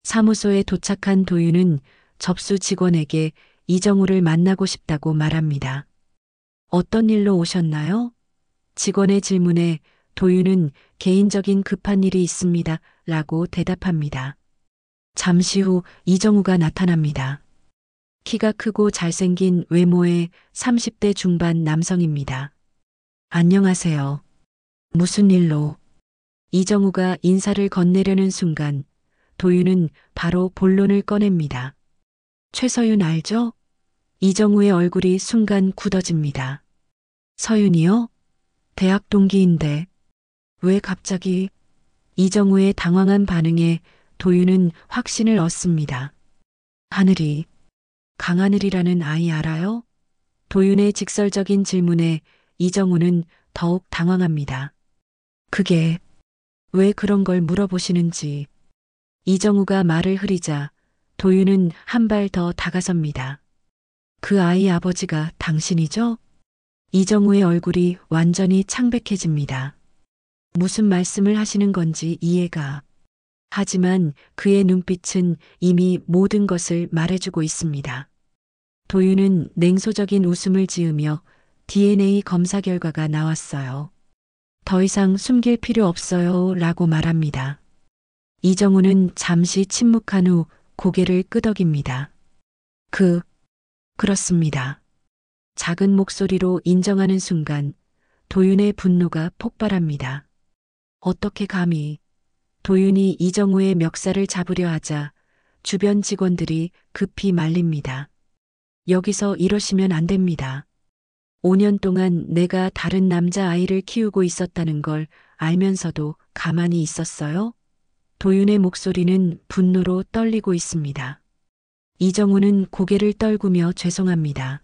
사무소에 도착한 도윤은 접수 직원에게 이정우를 만나고 싶다고 말합니다. 어떤 일로 오셨나요? 직원의 질문에 도윤은 개인적인 급한 일이 있습니다. 라고 대답합니다. 잠시 후 이정우가 나타납니다. 키가 크고 잘생긴 외모의 30대 중반 남성입니다. 안녕하세요. 무슨 일로? 이정우가 인사를 건네려는 순간 도윤은 바로 본론을 꺼냅니다. 최서윤 알죠? 이정우의 얼굴이 순간 굳어집니다. 서윤이요? 대학 동기인데 왜 갑자기? 이정우의 당황한 반응에 도윤은 확신을 얻습니다. 하늘이, 강하늘이라는 아이 알아요? 도윤의 직설적인 질문에 이정우는 더욱 당황합니다. 그게 왜 그런 걸 물어보시는지. 이정우가 말을 흐리자 도윤은 한 발 더 다가섭니다. 그 아이 아버지가 당신이죠? 이정우의 얼굴이 완전히 창백해집니다. 무슨 말씀을 하시는 건지 이해가. 하지만 그의 눈빛은 이미 모든 것을 말해주고 있습니다. 도윤은 냉소적인 웃음을 지으며 DNA 검사 결과가 나왔어요. 더 이상 숨길 필요 없어요 라고 말합니다. 이정우는 잠시 침묵한 후 고개를 끄덕입니다. 그렇습니다. 작은 목소리로 인정하는 순간 도윤의 분노가 폭발합니다. 어떻게 감히. 도윤이 이정우의 멱살을 잡으려 하자 주변 직원들이 급히 말립니다. 여기서 이러시면 안 됩니다. 5년 동안 내가 다른 남자 아이를 키우고 있었다는 걸 알면서도 가만히 있었어요? 도윤의 목소리는 분노로 떨리고 있습니다. 이정우는 고개를 떨구며 죄송합니다.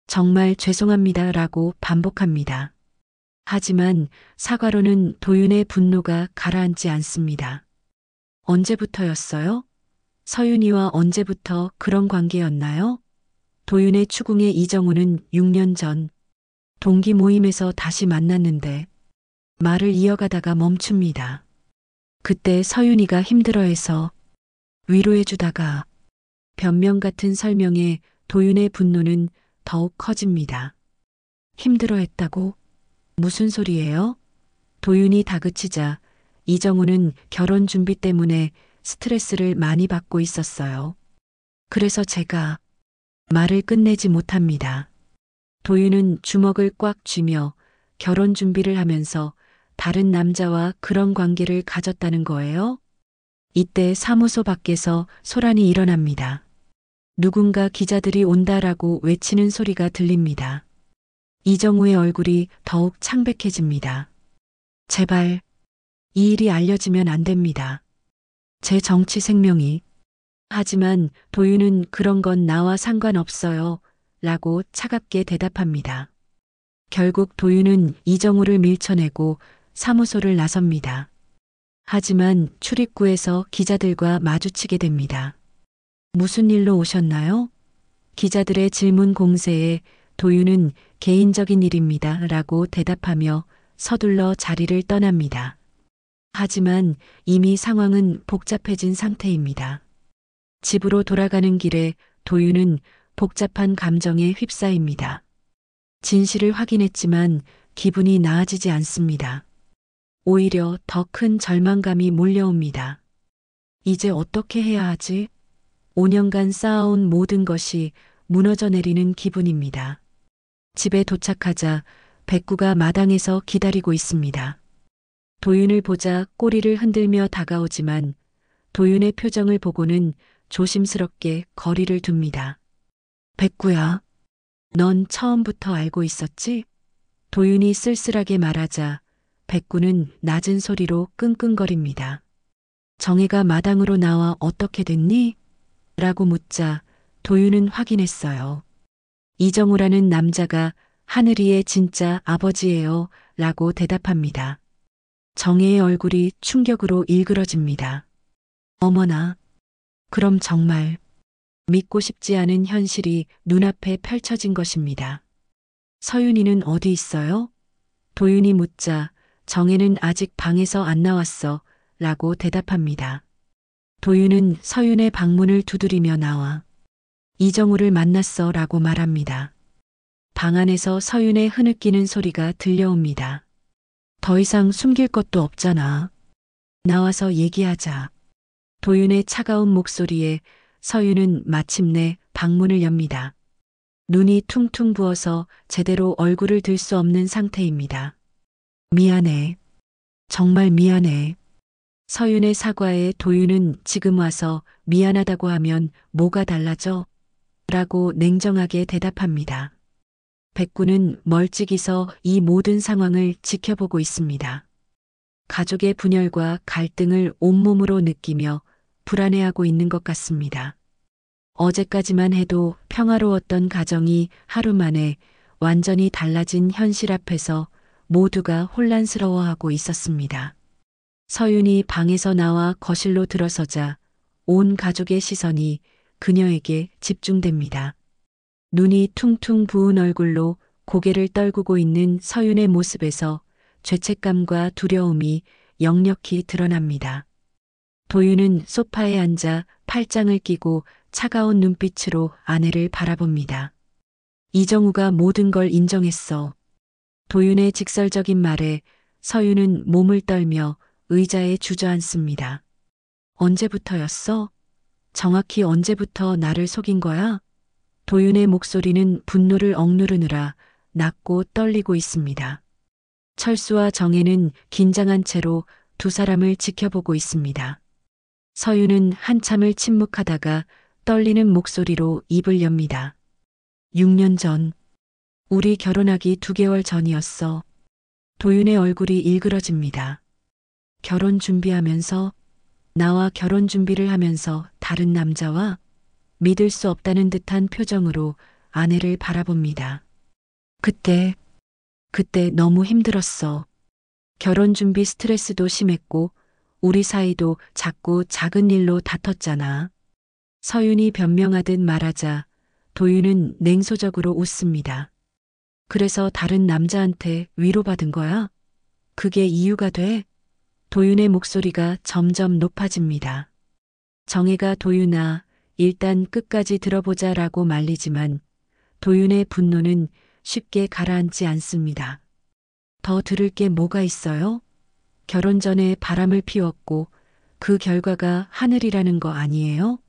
정말 죄송합니다라고 반복합니다. 하지만 사과로는 도윤의 분노가 가라앉지 않습니다. 언제부터였어요? 서윤이와 언제부터 그런 관계였나요? 도윤의 추궁에 이정우는 6년 전 동기 모임에서 다시 만났는데 말을 이어가다가 멈춥니다. 그때 서윤이가 힘들어해서 위로해주다가 변명 같은 설명에 도윤의 분노는 더욱 커집니다. 힘들어했다고? 무슨 소리예요? 도윤이 다그치자 이정우는 결혼 준비 때문에 스트레스를 많이 받고 있었어요. 그래서 제가 말을 끝내지 못합니다. 도윤은 주먹을 꽉 쥐며 결혼 준비를 하면서 다른 남자와 그런 관계를 가졌다는 거예요? 이때 사무소 밖에서 소란이 일어납니다. 누군가 기자들이 온다라고 외치는 소리가 들립니다. 이정우의 얼굴이 더욱 창백해집니다. 제발 이 일이 알려지면 안 됩니다. 제 정치 생명이. 하지만 도윤은 그런 건 나와 상관없어요 라고 차갑게 대답합니다. 결국 도윤은 이정우를 밀쳐내고 사무소를 나섭니다. 하지만 출입구에서 기자들과 마주치게 됩니다. 무슨 일로 오셨나요? 기자들의 질문 공세에 도윤은 개인적인 일입니다 라고 대답하며 서둘러 자리를 떠납니다. 하지만 이미 상황은 복잡해진 상태입니다. 집으로 돌아가는 길에 도윤은 복잡한 감정에 휩싸입니다. 진실을 확인했지만 기분이 나아지지 않습니다. 오히려 더 큰 절망감이 몰려옵니다. 이제 어떻게 해야 하지? 5년간 쌓아온 모든 것이 무너져 내리는 기분입니다. 집에 도착하자 백구가 마당에서 기다리고 있습니다. 도윤을 보자 꼬리를 흔들며 다가오지만 도윤의 표정을 보고는 조심스럽게 거리를 둡니다. 백구야, 넌 처음부터 알고 있었지? 도윤이 쓸쓸하게 말하자 백구는 낮은 소리로 끙끙거립니다. 정혜가 마당으로 나와 어떻게 됐니? 라고 묻자 도윤은 확인했어요. 이정우라는 남자가 하늘이의 진짜 아버지예요 라고 대답합니다. 정혜의 얼굴이 충격으로 일그러집니다. 어머나, 그럼 정말 믿고 싶지 않은 현실이 눈앞에 펼쳐진 것입니다. 서윤이는 어디 있어요? 도윤이 묻자 정혜는 아직 방에서 안 나왔어 라고 대답합니다. 도윤은 서윤의 방문을 두드리며 나와 이정우를 만났어 라고 말합니다. 방 안에서 서윤의 흐느끼는 소리가 들려옵니다. 더 이상 숨길 것도 없잖아. 나와서 얘기하자. 도윤의 차가운 목소리에 서윤은 마침내 방문을 엽니다. 눈이 퉁퉁 부어서 제대로 얼굴을 들 수 없는 상태입니다. 미안해. 정말 미안해. 서윤의 사과에 도윤은 지금 와서 미안하다고 하면 뭐가 달라져? 라고 냉정하게 대답합니다. 백구는 멀찍이서 이 모든 상황을 지켜보고 있습니다. 가족의 분열과 갈등을 온몸으로 느끼며 불안해하고 있는 것 같습니다. 어제까지만 해도 평화로웠던 가정이 하루 만에 완전히 달라진 현실 앞에서 모두가 혼란스러워하고 있었습니다. 서윤이 방에서 나와 거실로 들어서자 온 가족의 시선이 그녀에게 집중됩니다. 눈이 퉁퉁 부은 얼굴로 고개를 떨구고 있는 서윤의 모습에서 죄책감과 두려움이 역력히 드러납니다. 도윤은 소파에 앉아 팔짱을 끼고 차가운 눈빛으로 아내를 바라봅니다. 이정우가 모든 걸 인정했어. 도윤의 직설적인 말에 서윤은 몸을 떨며 의자에 주저앉습니다. 언제부터였어? 정확히 언제부터 나를 속인 거야? 도윤의 목소리는 분노를 억누르느라 낮고 떨리고 있습니다. 철수와 정혜는 긴장한 채로 두 사람을 지켜보고 있습니다. 서윤은 한참을 침묵하다가 떨리는 목소리로 입을 엽니다. 6년 전, 우리 결혼하기 2개월 전이었어. 도윤의 얼굴이 일그러집니다. 결혼 준비하면서, 나와 결혼 준비를 하면서 다른 남자와 믿을 수 없다는 듯한 표정으로 아내를 바라봅니다. 그때 너무 힘들었어. 결혼 준비 스트레스도 심했고, 우리 사이도 자꾸 작은 일로 다퉜잖아. 서윤이 변명하듯 말하자 도윤은 냉소적으로 웃습니다. 그래서 다른 남자한테 위로받은 거야? 그게 이유가 돼? 도윤의 목소리가 점점 높아집니다. 정혜가 도윤아, 일단 끝까지 들어보자라고 말리지만 도윤의 분노는 쉽게 가라앉지 않습니다. 더 들을 게 뭐가 있어요? 결혼 전에 바람을 피웠고 그 결과가 하늘이라는 거 아니에요?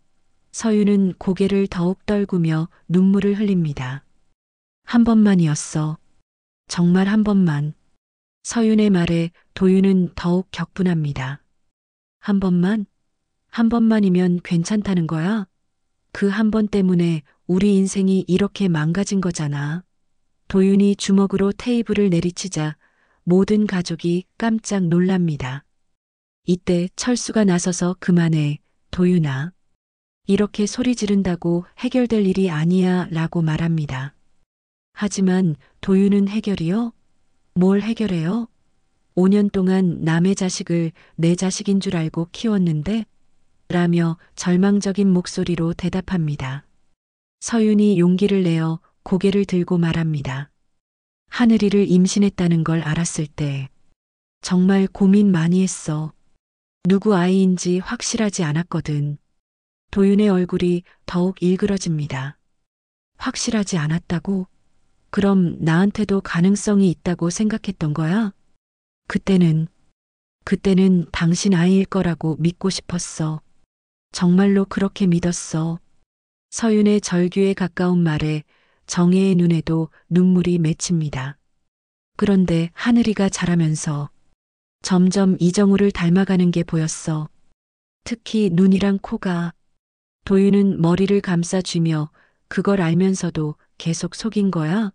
서윤은 고개를 더욱 떨구며 눈물을 흘립니다. 한 번만이었어. 정말 한 번만. 서윤의 말에 도윤은 더욱 격분합니다. 한 번만? 한 번만이면 괜찮다는 거야? 그 한 번 때문에 우리 인생이 이렇게 망가진 거잖아. 도윤이 주먹으로 테이블을 내리치자 모든 가족이 깜짝 놀랍니다. 이때 철수가 나서서 그만해, 도윤아. 이렇게 소리 지른다고 해결될 일이 아니야 라고 말합니다. 하지만 도윤은 해결이요? 뭘 해결해요? 5년 동안 남의 자식을 내 자식인 줄 알고 키웠는데? 라며 절망적인 목소리로 대답합니다. 서윤이 용기를 내어 고개를 들고 말합니다. 하늘이를 임신했다는 걸 알았을 때 정말 고민 많이 했어. 누구 아이인지 확실하지 않았거든. 도윤의 얼굴이 더욱 일그러집니다. 확실하지 않았다고? 그럼 나한테도 가능성이 있다고 생각했던 거야? 그때는 당신 아이일 거라고 믿고 싶었어. 정말로 그렇게 믿었어. 서윤의 절규에 가까운 말에 정혜의 눈에도 눈물이 맺힙니다. 그런데 하늘이가 자라면서 점점 이정우를 닮아가는 게 보였어. 특히 눈이랑 코가. 도윤은 머리를 감싸쥐며 그걸 알면서도 계속 속인 거야?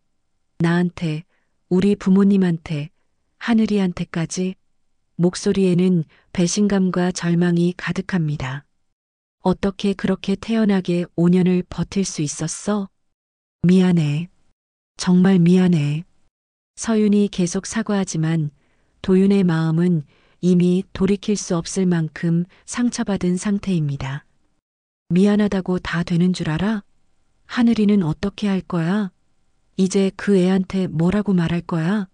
나한테, 우리 부모님한테, 하늘이한테까지. 목소리에는 배신감과 절망이 가득합니다. 어떻게 그렇게 태연하게 5년을 버틸 수 있었어? 미안해. 정말 미안해. 서윤이 계속 사과하지만 도윤의 마음은 이미 돌이킬 수 없을 만큼 상처받은 상태입니다. 미안하다고 다 되는 줄 알아? 하늘이는 어떻게 할 거야? 이제 그 애한테 뭐라고 말할 거야?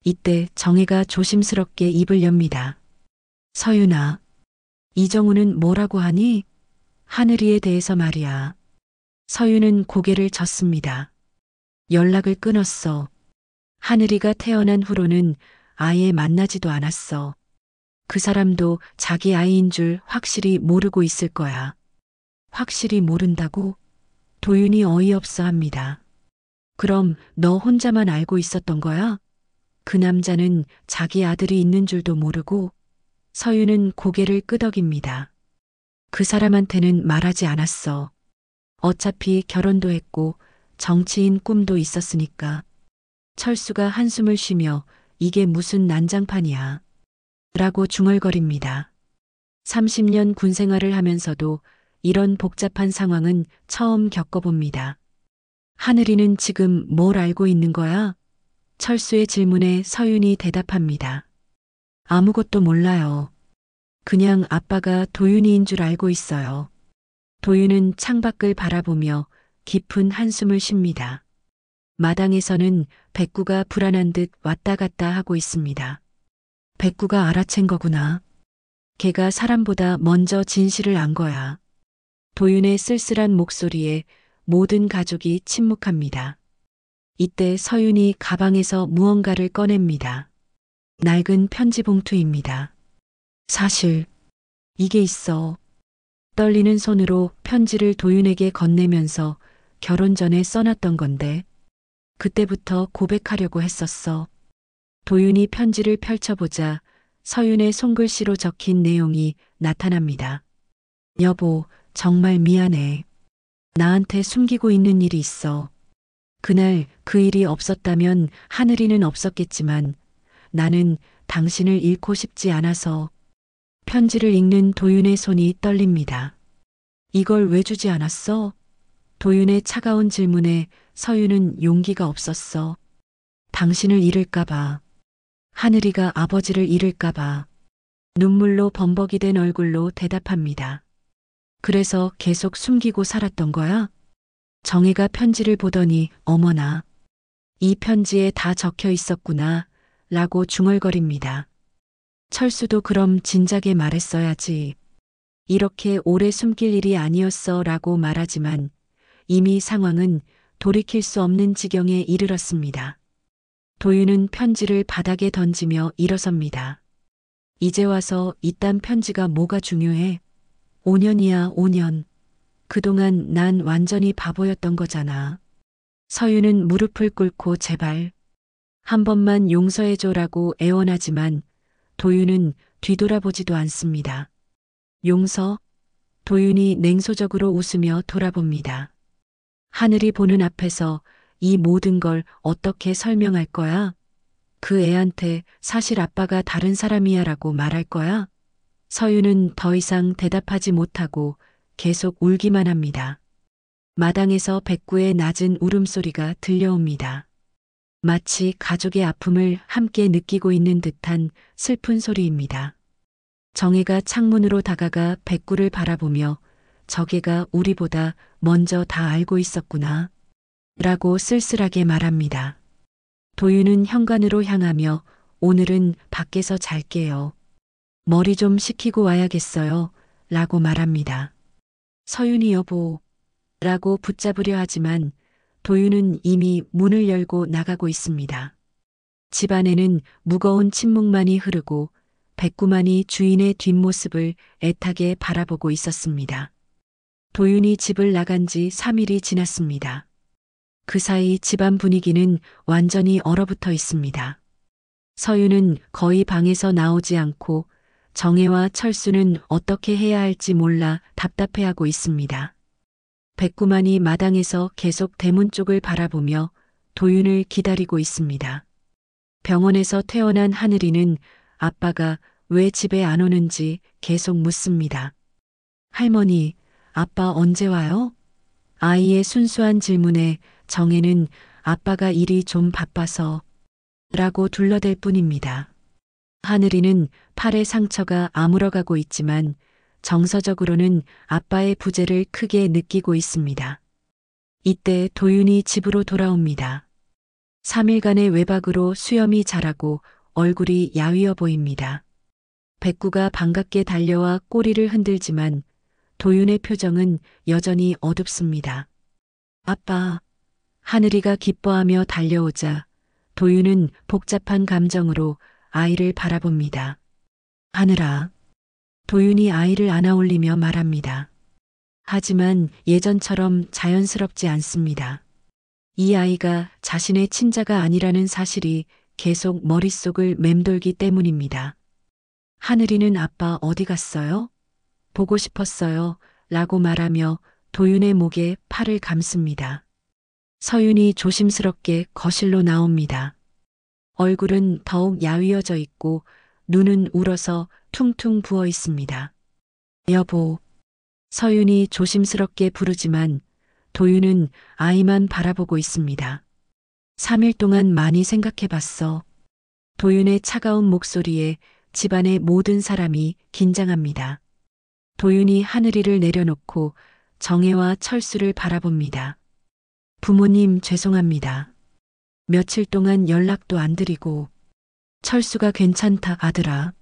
이때 정혜가 조심스럽게 입을 엽니다. 서윤아, 이정우는 뭐라고 하니? 하늘이에 대해서 말이야. 서윤은 고개를 젓습니다. 연락을 끊었어. 하늘이가 태어난 후로는 아예 만나지도 않았어. 그 사람도 자기 아이인 줄 확실히 모르고 있을 거야. 확실히 모른다고? 도윤이 어이없어 합니다. 그럼 너 혼자만 알고 있었던 거야? 그 남자는 자기 아들이 있는 줄도 모르고. 서윤은 고개를 끄덕입니다. 그 사람한테는 말하지 않았어. 어차피 결혼도 했고 정치인 꿈도 있었으니까. 철수가 한숨을 쉬며 이게 무슨 난장판이야. 라고 중얼거립니다. 30년 군 생활을 하면서도 이런 복잡한 상황은 처음 겪어봅니다. 하늘이는 지금 뭘 알고 있는 거야? 철수의 질문에 서윤이 대답합니다. 아무것도 몰라요. 그냥 아빠가 도윤이인 줄 알고 있어요. 도윤은 창밖을 바라보며 깊은 한숨을 쉽니다. 마당에서는 백구가 불안한 듯 왔다 갔다 하고 있습니다. 백구가 알아챈 거구나. 걔가 사람보다 먼저 진실을 안 거야. 도윤의 쓸쓸한 목소리에 모든 가족이 침묵합니다. 이때 서윤이 가방에서 무언가를 꺼냅니다. 낡은 편지 봉투입니다. 사실 이게 있어. 떨리는 손으로 편지를 도윤에게 건네면서 결혼 전에 써놨던 건데 그때부터 고백하려고 했었어. 도윤이 편지를 펼쳐보자 서윤의 손글씨로 적힌 내용이 나타납니다. 여보, 정말 미안해. 나한테 숨기고 있는 일이 있어. 그날 그 일이 없었다면 하늘이는 없었겠지만 나는 당신을 잃고 싶지 않아서. 편지를 읽는 도윤의 손이 떨립니다. 이걸 왜 주지 않았어? 도윤의 차가운 질문에 서윤은 용기가 없었어. 당신을 잃을까봐. 하늘이가 아버지를 잃을까봐. 눈물로 범벅이 된 얼굴로 대답합니다. 그래서 계속 숨기고 살았던 거야? 정혜가 편지를 보더니 어머나. 이 편지에 다 적혀 있었구나 라고 중얼거립니다. 철수도 그럼 진작에 말했어야지. 이렇게 오래 숨길 일이 아니었어 라고 말하지만 이미 상황은 돌이킬 수 없는 지경에 이르렀습니다. 도윤은 편지를 바닥에 던지며 일어섭니다. 이제 와서 이딴 편지가 뭐가 중요해? 5년이야 5년. 그동안 난 완전히 바보였던 거잖아. 서윤은 무릎을 꿇고 제발 한 번만 용서해줘라고 애원하지만 도윤은 뒤돌아보지도 않습니다. 용서? 도윤이 냉소적으로 웃으며 돌아봅니다. 하늘이 보는 앞에서 이 모든 걸 어떻게 설명할 거야? 그 애한테 사실 아빠가 다른 사람이야 라고 말할 거야? 서윤은 더 이상 대답하지 못하고 계속 울기만 합니다. 마당에서 백구의 낮은 울음소리가 들려옵니다. 마치 가족의 아픔을 함께 느끼고 있는 듯한 슬픈 소리입니다. 정혜가 창문으로 다가가 백구를 바라보며 저게가 우리보다 먼저 다 알고 있었구나 라고 쓸쓸하게 말합니다. 도윤은 현관으로 향하며 오늘은 밖에서 잘게요. 머리 좀 식히고 와야겠어요 라고 말합니다. 서윤이 여보 라고 붙잡으려 하지만 도윤은 이미 문을 열고 나가고 있습니다. 집안에는 무거운 침묵만이 흐르고 백구만이 주인의 뒷모습을 애타게 바라보고 있었습니다. 도윤이 집을 나간 지 3일이 지났습니다. 그 사이 집안 분위기는 완전히 얼어붙어 있습니다. 서윤은 거의 방에서 나오지 않고 정혜와 철수는 어떻게 해야 할지 몰라 답답해하고 있습니다. 백구만이 마당에서 계속 대문 쪽을 바라보며 도윤을 기다리고 있습니다. 병원에서 퇴원한 하늘이는 아빠가 왜 집에 안 오는지 계속 묻습니다. 할머니, 아빠 언제 와요? 아이의 순수한 질문에 정혜는 아빠가 일이 좀 바빠서 라고 둘러댈 뿐입니다. 하늘이는 팔의 상처가 아물어가고 있지만 정서적으로는 아빠의 부재를 크게 느끼고 있습니다. 이때 도윤이 집으로 돌아옵니다. 3일간의 외박으로 수염이 자라고 얼굴이 야위어 보입니다. 백구가 반갑게 달려와 꼬리를 흔들지만 도윤의 표정은 여전히 어둡습니다. 아빠, 하늘이가 기뻐하며 달려오자 도윤은 복잡한 감정으로 아이를 바라봅니다. 하늘아. 도윤이 아이를 안아 올리며 말합니다. 하지만 예전처럼 자연스럽지 않습니다. 이 아이가 자신의 친자가 아니라는 사실이 계속 머릿속을 맴돌기 때문입니다. 하늘이는 아빠 어디 갔어요? 보고 싶었어요. 라고 말하며 도윤의 목에 팔을 감습니다. 서윤이 조심스럽게 거실로 나옵니다. 얼굴은 더욱 야위어져 있고 눈은 울어서 퉁퉁 부어 있습니다. 여보. 서윤이 조심스럽게 부르지만 도윤은 아이만 바라보고 있습니다. 3일 동안 많이 생각해 봤어. 도윤의 차가운 목소리에 집안의 모든 사람이 긴장합니다. 도윤이 하늘이를 내려놓고 정혜와 철수를 바라봅니다. 부모님 죄송합니다. 며칠 동안 연락도 안 드리고. 철수가 괜찮다 아들아.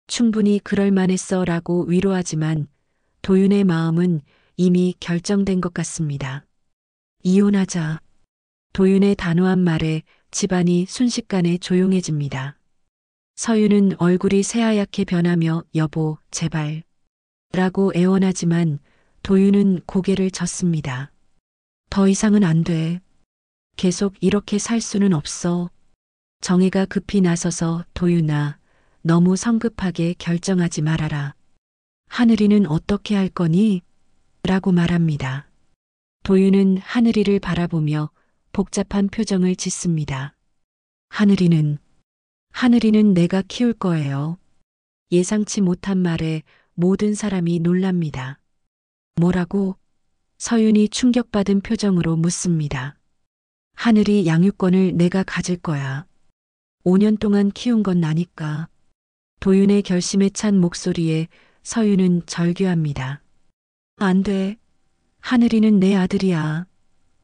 충분히 그럴 만했어 라고 위로하지만 도윤의 마음은 이미 결정된 것 같습니다. 이혼하자. 도윤의 단호한 말에 집안이 순식간에 조용해집니다. 서윤은 얼굴이 새하얗게 변하며 여보 제발 라고 애원하지만 도윤은 고개를 젓습니다. 더 이상은 안 돼. 계속 이렇게 살 수는 없어. 정혜가 급히 나서서 도윤아, 너무 성급하게 결정하지 말아라. 하늘이는 어떻게 할 거니? 라고 말합니다. 도윤은 하늘이를 바라보며 복잡한 표정을 짓습니다. 하늘이는 내가 키울 거예요. 예상치 못한 말에 모든 사람이 놀랍니다. 뭐라고? 서윤이 충격받은 표정으로 묻습니다. 하늘이 양육권을 내가 가질 거야. 5년 동안 키운 건 나니까. 도윤의 결심에 찬 목소리에 서윤은 절규합니다. 안 돼. 하늘이는 내 아들이야.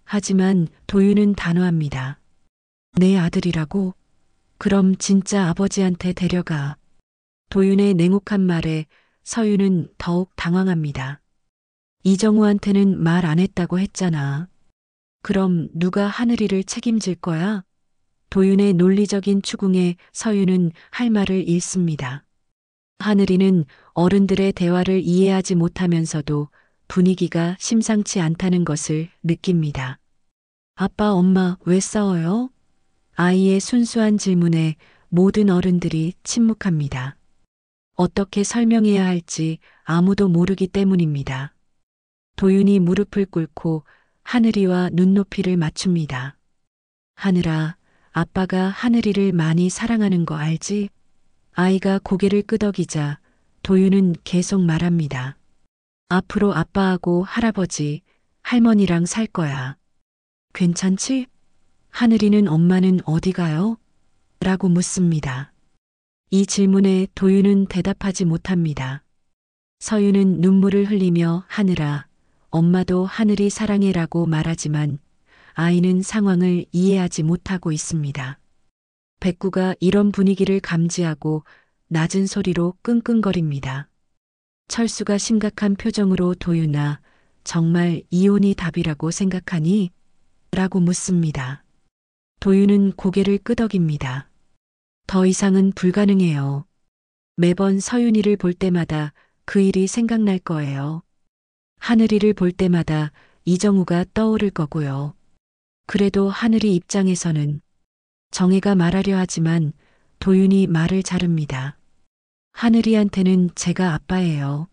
하지만 도윤은 단호합니다. 내 아들이라고? 그럼 진짜 아버지한테 데려가. 도윤의 냉혹한 말에 서윤은 더욱 당황합니다. 이정우한테는 말 안 했다고 했잖아. 그럼 누가 하늘이를 책임질 거야? 도윤의 논리적인 추궁에 서윤은 할 말을 잃습니다. 하늘이는 어른들의 대화를 이해하지 못하면서도 분위기가 심상치 않다는 것을 느낍니다. 아빠, 엄마 왜 싸워요? 아이의 순수한 질문에 모든 어른들이 침묵합니다. 어떻게 설명해야 할지 아무도 모르기 때문입니다. 도윤이 무릎을 꿇고 하늘이와 눈높이를 맞춥니다. 하늘아, 아빠가 하늘이를 많이 사랑하는 거 알지? 아이가 고개를 끄덕이자 도윤은 계속 말합니다. 앞으로 아빠하고 할아버지, 할머니랑 살 거야. 괜찮지? 하늘이는 엄마는 어디 가요? 라고 묻습니다. 이 질문에 도윤은 대답하지 못합니다. 서윤은 눈물을 흘리며 하늘아, 엄마도 하늘이 사랑해라고 말하지만 아이는 상황을 이해하지 못하고 있습니다. 백구가 이런 분위기를 감지하고 낮은 소리로 끙끙거립니다. 철수가 심각한 표정으로 도윤아, 정말 이혼이 답이라고 생각하니? 라고 묻습니다. 도윤은 고개를 끄덕입니다. 더 이상은 불가능해요. 매번 서윤이를 볼 때마다 그 일이 생각날 거예요. 하늘이를 볼 때마다 이정우가 떠오를 거고요. 그래도 하늘이 입장에서는 정혜가 말하려 하지만 도윤이 말을 자릅니다. 하늘이한테는 제가 아빠예요.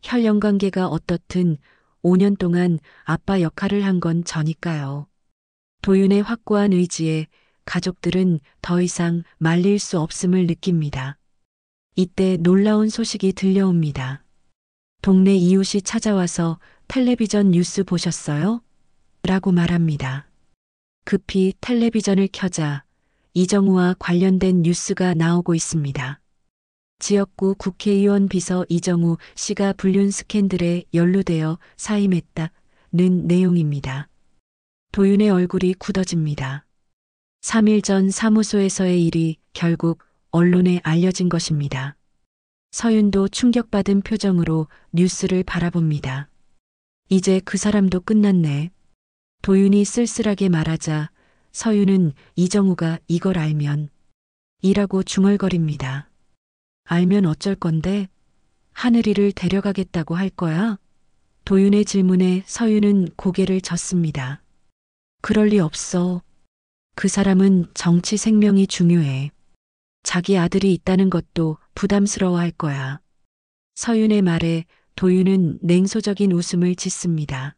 혈연관계가 어떻든 5년 동안 아빠 역할을 한 건 저니까요. 도윤의 확고한 의지에 가족들은 더 이상 말릴 수 없음을 느낍니다. 이때 놀라운 소식이 들려옵니다. 동네 이웃이 찾아와서 텔레비전 뉴스 보셨어요? 라고 말합니다. 급히 텔레비전을 켜자 이정우와 관련된 뉴스가 나오고 있습니다. 지역구 국회의원 비서 이정우 씨가 불륜 스캔들에 연루되어 사임했다는 내용입니다. 도윤의 얼굴이 굳어집니다. 3일 전 사무소에서의 일이 결국 언론에 알려진 것입니다. 서윤도 충격받은 표정으로 뉴스를 바라봅니다. 이제 그 사람도 끝났네. 도윤이 쓸쓸하게 말하자 서윤은 이정우가 이걸 알면 이라고 중얼거립니다. 알면 어쩔 건데? 하늘이를 데려가겠다고 할 거야? 도윤의 질문에 서윤은 고개를 젓습니다. 그럴 리 없어. 그 사람은 정치 생명이 중요해. 자기 아들이 있다는 것도 부담스러워할 거야. 서윤의 말에 도윤은 냉소적인 웃음을 짓습니다.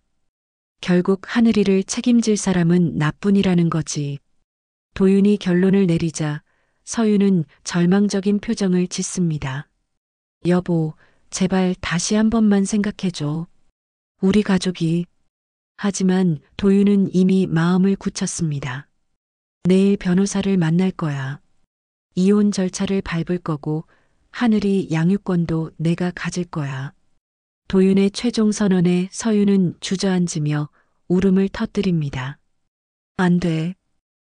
결국 하늘이를 책임질 사람은 나뿐이라는 거지. 도윤이 결론을 내리자 서윤은 절망적인 표정을 짓습니다. 여보, 제발 다시 한 번만 생각해줘. 우리 가족이. 하지만 도윤은 이미 마음을 굳혔습니다. 내일 변호사를 만날 거야. 이혼 절차를 밟을 거고 하늘이 양육권도 내가 가질 거야. 도윤의 최종 선언에 서윤은 주저앉으며 울음을 터뜨립니다. 안 돼.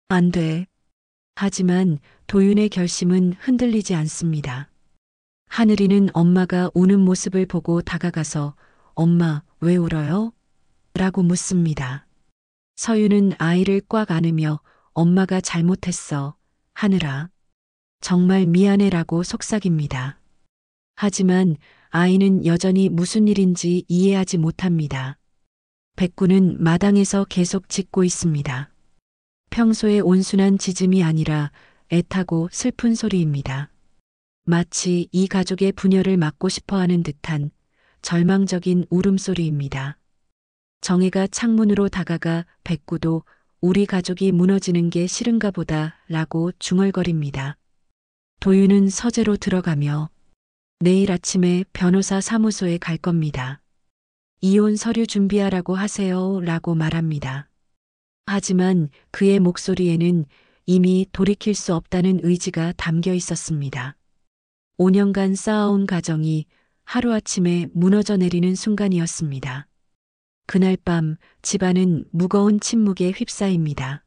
안 돼. 하지만 도윤의 결심은 흔들리지 않습니다. 하늘이는 엄마가 우는 모습을 보고 다가가서 엄마, 왜 울어요? 라고 묻습니다. 서윤은 아이를 꽉 안으며 엄마가 잘못했어. 하늘아. 정말 미안해라고 속삭입니다. 하지만 아이는 여전히 무슨 일인지 이해하지 못합니다. 백구는 마당에서 계속 짖고 있습니다. 평소의 온순한 짖음이 아니라 애타고 슬픈 소리입니다. 마치 이 가족의 분열을 막고 싶어 하는 듯한 절망적인 울음소리입니다. 정혜가 창문으로 다가가 백구도 우리 가족이 무너지는 게 싫은가 보다 라고 중얼거립니다. 도윤은 서재로 들어가며 내일 아침에 변호사 사무소에 갈 겁니다. 이혼 서류 준비하라고 하세요 라고 말합니다. 하지만 그의 목소리에는 이미 돌이킬 수 없다는 의지가 담겨 있었습니다. 5년간 쌓아온 가정이 하루아침에 무너져 내리는 순간이었습니다. 그날 밤 집안은 무거운 침묵에 휩싸입니다.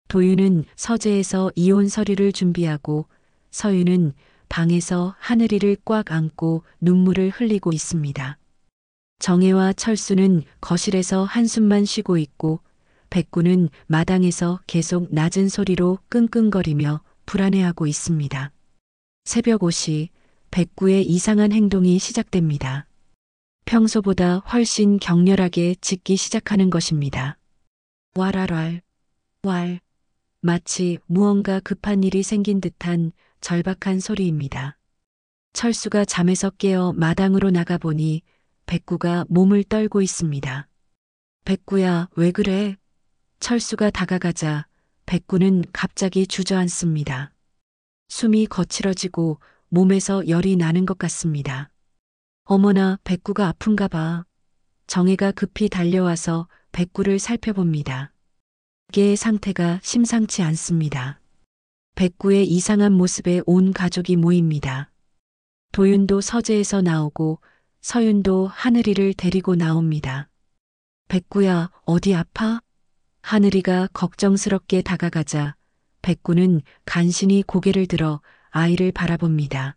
도윤은 서재에서 이혼 서류를 준비하고 서윤은 방에서 하늘이를 꽉 안고 눈물을 흘리고 있습니다. 정혜와 철수는 거실에서 한숨만 쉬고 있고 백구는 마당에서 계속 낮은 소리로 끙끙거리며 불안해하고 있습니다. 새벽 5시 백구의 이상한 행동이 시작됩니다. 평소보다 훨씬 격렬하게 짖기 시작하는 것입니다. 왈왈왈, 왈. 마치 무언가 급한 일이 생긴 듯한 절박한 소리입니다. 철수가 잠에서 깨어 마당으로 나가보니 백구가 몸을 떨고 있습니다. 백구야, 왜 그래? 철수가 다가가자 백구는 갑자기 주저앉습니다. 숨이 거칠어지고 몸에서 열이 나는 것 같습니다. 어머나, 백구가 아픈가 봐. 정혜가 급히 달려와서 백구를 살펴봅니다. 개의 상태가 심상치 않습니다. 백구의 이상한 모습에 온 가족이 모입니다. 도윤도 서재에서 나오고 서윤도 하늘이를 데리고 나옵니다. 백구야, 어디 아파? 하늘이가 걱정스럽게 다가가자 백구는 간신히 고개를 들어 아이를 바라봅니다.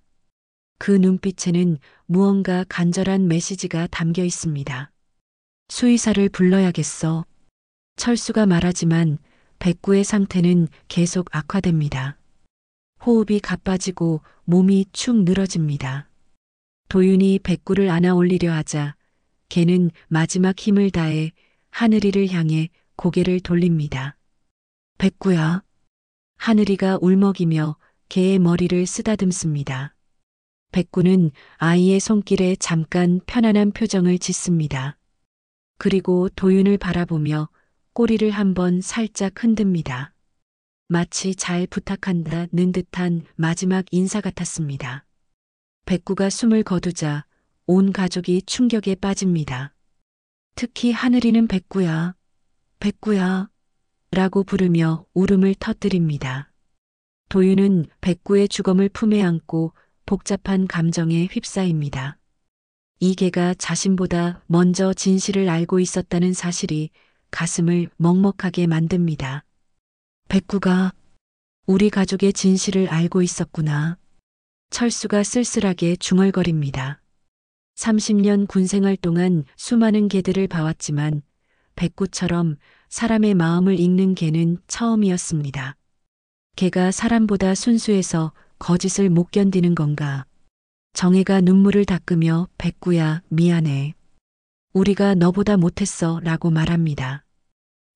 그 눈빛에는 무언가 간절한 메시지가 담겨 있습니다. 수의사를 불러야겠어. 철수가 말하지만 백구의 상태는 계속 악화됩니다. 호흡이 가빠지고 몸이 축 늘어집니다. 도윤이 백구를 안아 올리려 하자 걔는 마지막 힘을 다해 하늘이를 향해 고개를 돌립니다. 백구야. 하늘이가 울먹이며 개의 머리를 쓰다듬습니다. 백구는 아이의 손길에 잠깐 편안한 표정을 짓습니다. 그리고 도윤을 바라보며 꼬리를 한번 살짝 흔듭니다. 마치 잘 부탁한다는 듯한 마지막 인사 같았습니다. 백구가 숨을 거두자 온 가족이 충격에 빠집니다. 특히 하늘이는 백구야, 백구야 라고 부르며 울음을 터뜨립니다. 도윤은 백구의 주검을 품에 안고 복잡한 감정에 휩싸입니다. 이 개가 자신보다 먼저 진실을 알고 있었다는 사실이 가슴을 먹먹하게 만듭니다. 백구가 우리 가족의 진실을 알고 있었구나. 철수가 쓸쓸하게 중얼거립니다. 30년 군생활 동안 수많은 개들을 봐왔지만 백구처럼 사람의 마음을 읽는 개는 처음이었습니다. 개가 사람보다 순수해서 거짓을 못 견디는 건가? 정혜가 눈물을 닦으며 백구야, 미안해. 우리가 너보다 못했어 라고 말합니다.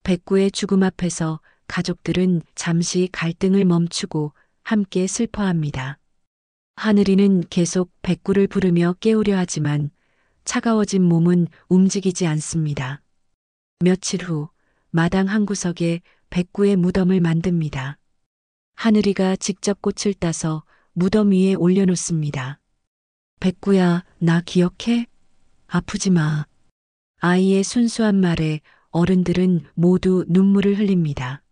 백구의 죽음 앞에서 가족들은 잠시 갈등을 멈추고 함께 슬퍼합니다. 하늘이는 계속 백구를 부르며 깨우려 하지만 차가워진 몸은 움직이지 않습니다. 며칠 후 마당 한 구석에 백구의 무덤을 만듭니다. 하늘이가 직접 꽃을 따서 무덤 위에 올려놓습니다. 백구야, 나 기억해? 아프지 마. 아이의 순수한 말에 어른들은 모두 눈물을 흘립니다.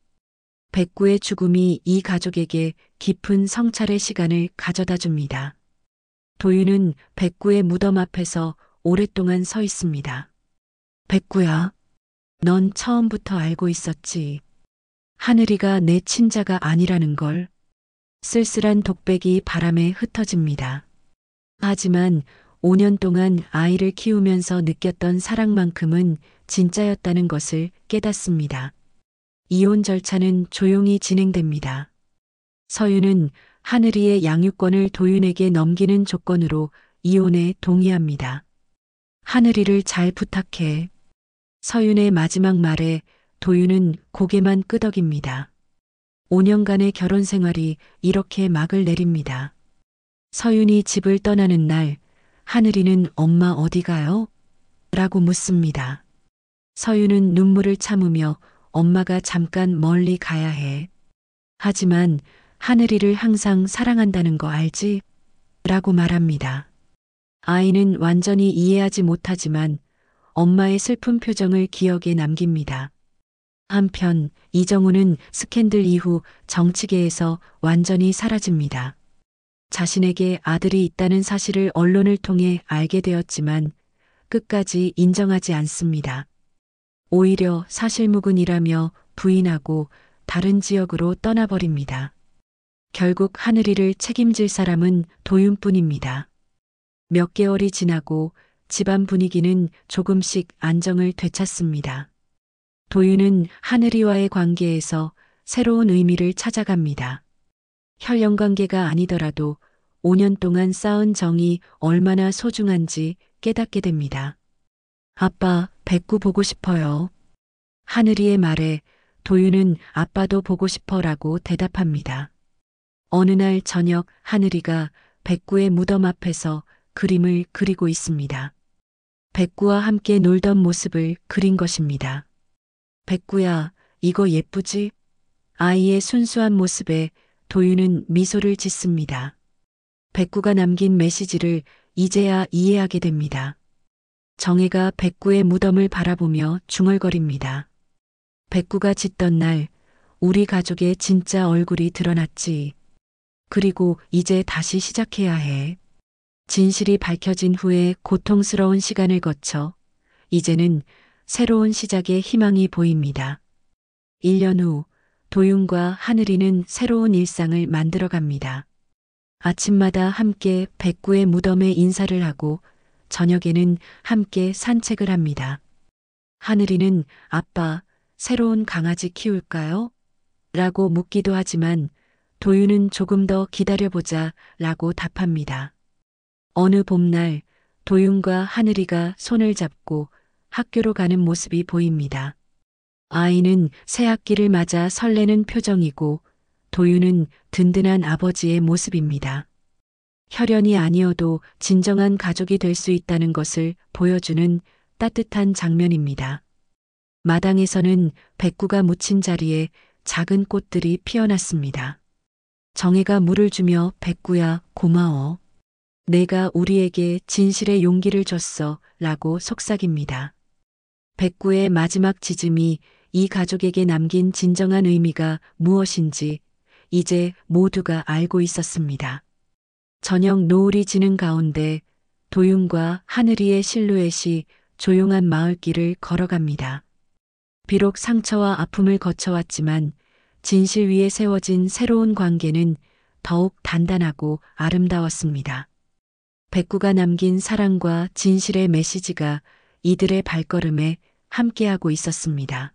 백구의 죽음이 이 가족에게 깊은 성찰의 시간을 가져다 줍니다. 도윤은 백구의 무덤 앞에서 오랫동안 서 있습니다. 백구야, 넌 처음부터 알고 있었지. 하늘이가 내 친자가 아니라는 걸. 쓸쓸한 독백이 바람에 흩어집니다. 하지만 5년 동안 아이를 키우면서 느꼈던 사랑만큼은 진짜였다는 것을 깨닫습니다. 이혼 절차는 조용히 진행됩니다. 서윤은 하늘이의 양육권을 도윤에게 넘기는 조건으로 이혼에 동의합니다. 하늘이를 잘 부탁해. 서윤의 마지막 말에 도윤은 고개만 끄덕입니다. 5년간의 결혼 생활이 이렇게 막을 내립니다. 서윤이 집을 떠나는 날, 하늘이는 엄마 어디 가요? 라고 묻습니다. 서윤은 눈물을 참으며 엄마가 잠깐 멀리 가야 해. 하지만 하늘이를 항상 사랑한다는 거 알지? 라고 말합니다. 아이는 완전히 이해하지 못하지만 엄마의 슬픈 표정을 기억에 남깁니다. 한편 이정우는 스캔들 이후 정치계에서 완전히 사라집니다. 자신에게 아들이 있다는 사실을 언론을 통해 알게 되었지만 끝까지 인정하지 않습니다. 오히려 사실무근이라며 부인하고 다른 지역으로 떠나버립니다. 결국 하늘이를 책임질 사람은 도윤뿐입니다. 몇 개월이 지나고 집안 분위기는 조금씩 안정을 되찾습니다. 도윤은 하늘이와의 관계에서 새로운 의미를 찾아갑니다. 혈연 관계가 아니더라도 5년 동안 쌓은 정이 얼마나 소중한지 깨닫게 됩니다. 아빠, 백구 보고 싶어요. 하늘이의 말에 도윤은 아빠도 보고 싶어라고 대답합니다. 어느 날 저녁 하늘이가 백구의 무덤 앞에서 그림을 그리고 있습니다. 백구와 함께 놀던 모습을 그린 것입니다. 백구야, 이거 예쁘지? 아이의 순수한 모습에 도윤은 미소를 짓습니다. 백구가 남긴 메시지를 이제야 이해하게 됩니다. 정혜가 백구의 무덤을 바라보며 중얼거립니다. 백구가 짓던 날 우리 가족의 진짜 얼굴이 드러났지. 그리고 이제 다시 시작해야 해. 진실이 밝혀진 후에 고통스러운 시간을 거쳐 이제는 새로운 시작의 희망이 보입니다. 1년 후 도윤과 하늘이는 새로운 일상을 만들어갑니다. 아침마다 함께 백구의 무덤에 인사를 하고 저녁에는 함께 산책을 합니다. 하늘이는 아빠, 새로운 강아지 키울까요? 라고 묻기도 하지만 도윤은 조금 더 기다려보자 라고 답합니다. 어느 봄날 도윤과 하늘이가 손을 잡고 학교로 가는 모습이 보입니다. 아이는 새 학기를 맞아 설레는 표정이고 도윤은 든든한 아버지의 모습입니다. 혈연이 아니어도 진정한 가족이 될 수 있다는 것을 보여주는 따뜻한 장면입니다. 마당에서는 백구가 묻힌 자리에 작은 꽃들이 피어났습니다. 정혜가 물을 주며 백구야, 고마워. 내가 우리에게 진실의 용기를 줬어 라고 속삭입니다. 백구의 마지막 지짐이 이 가족에게 남긴 진정한 의미가 무엇인지 이제 모두가 알고 있었습니다. 저녁 노을이 지는 가운데 도윤과 하늘이의 실루엣이 조용한 마을길을 걸어갑니다. 비록 상처와 아픔을 거쳐왔지만 진실 위에 세워진 새로운 관계는 더욱 단단하고 아름다웠습니다. 백구가 남긴 사랑과 진실의 메시지가 이들의 발걸음에 함께하고 있었습니다.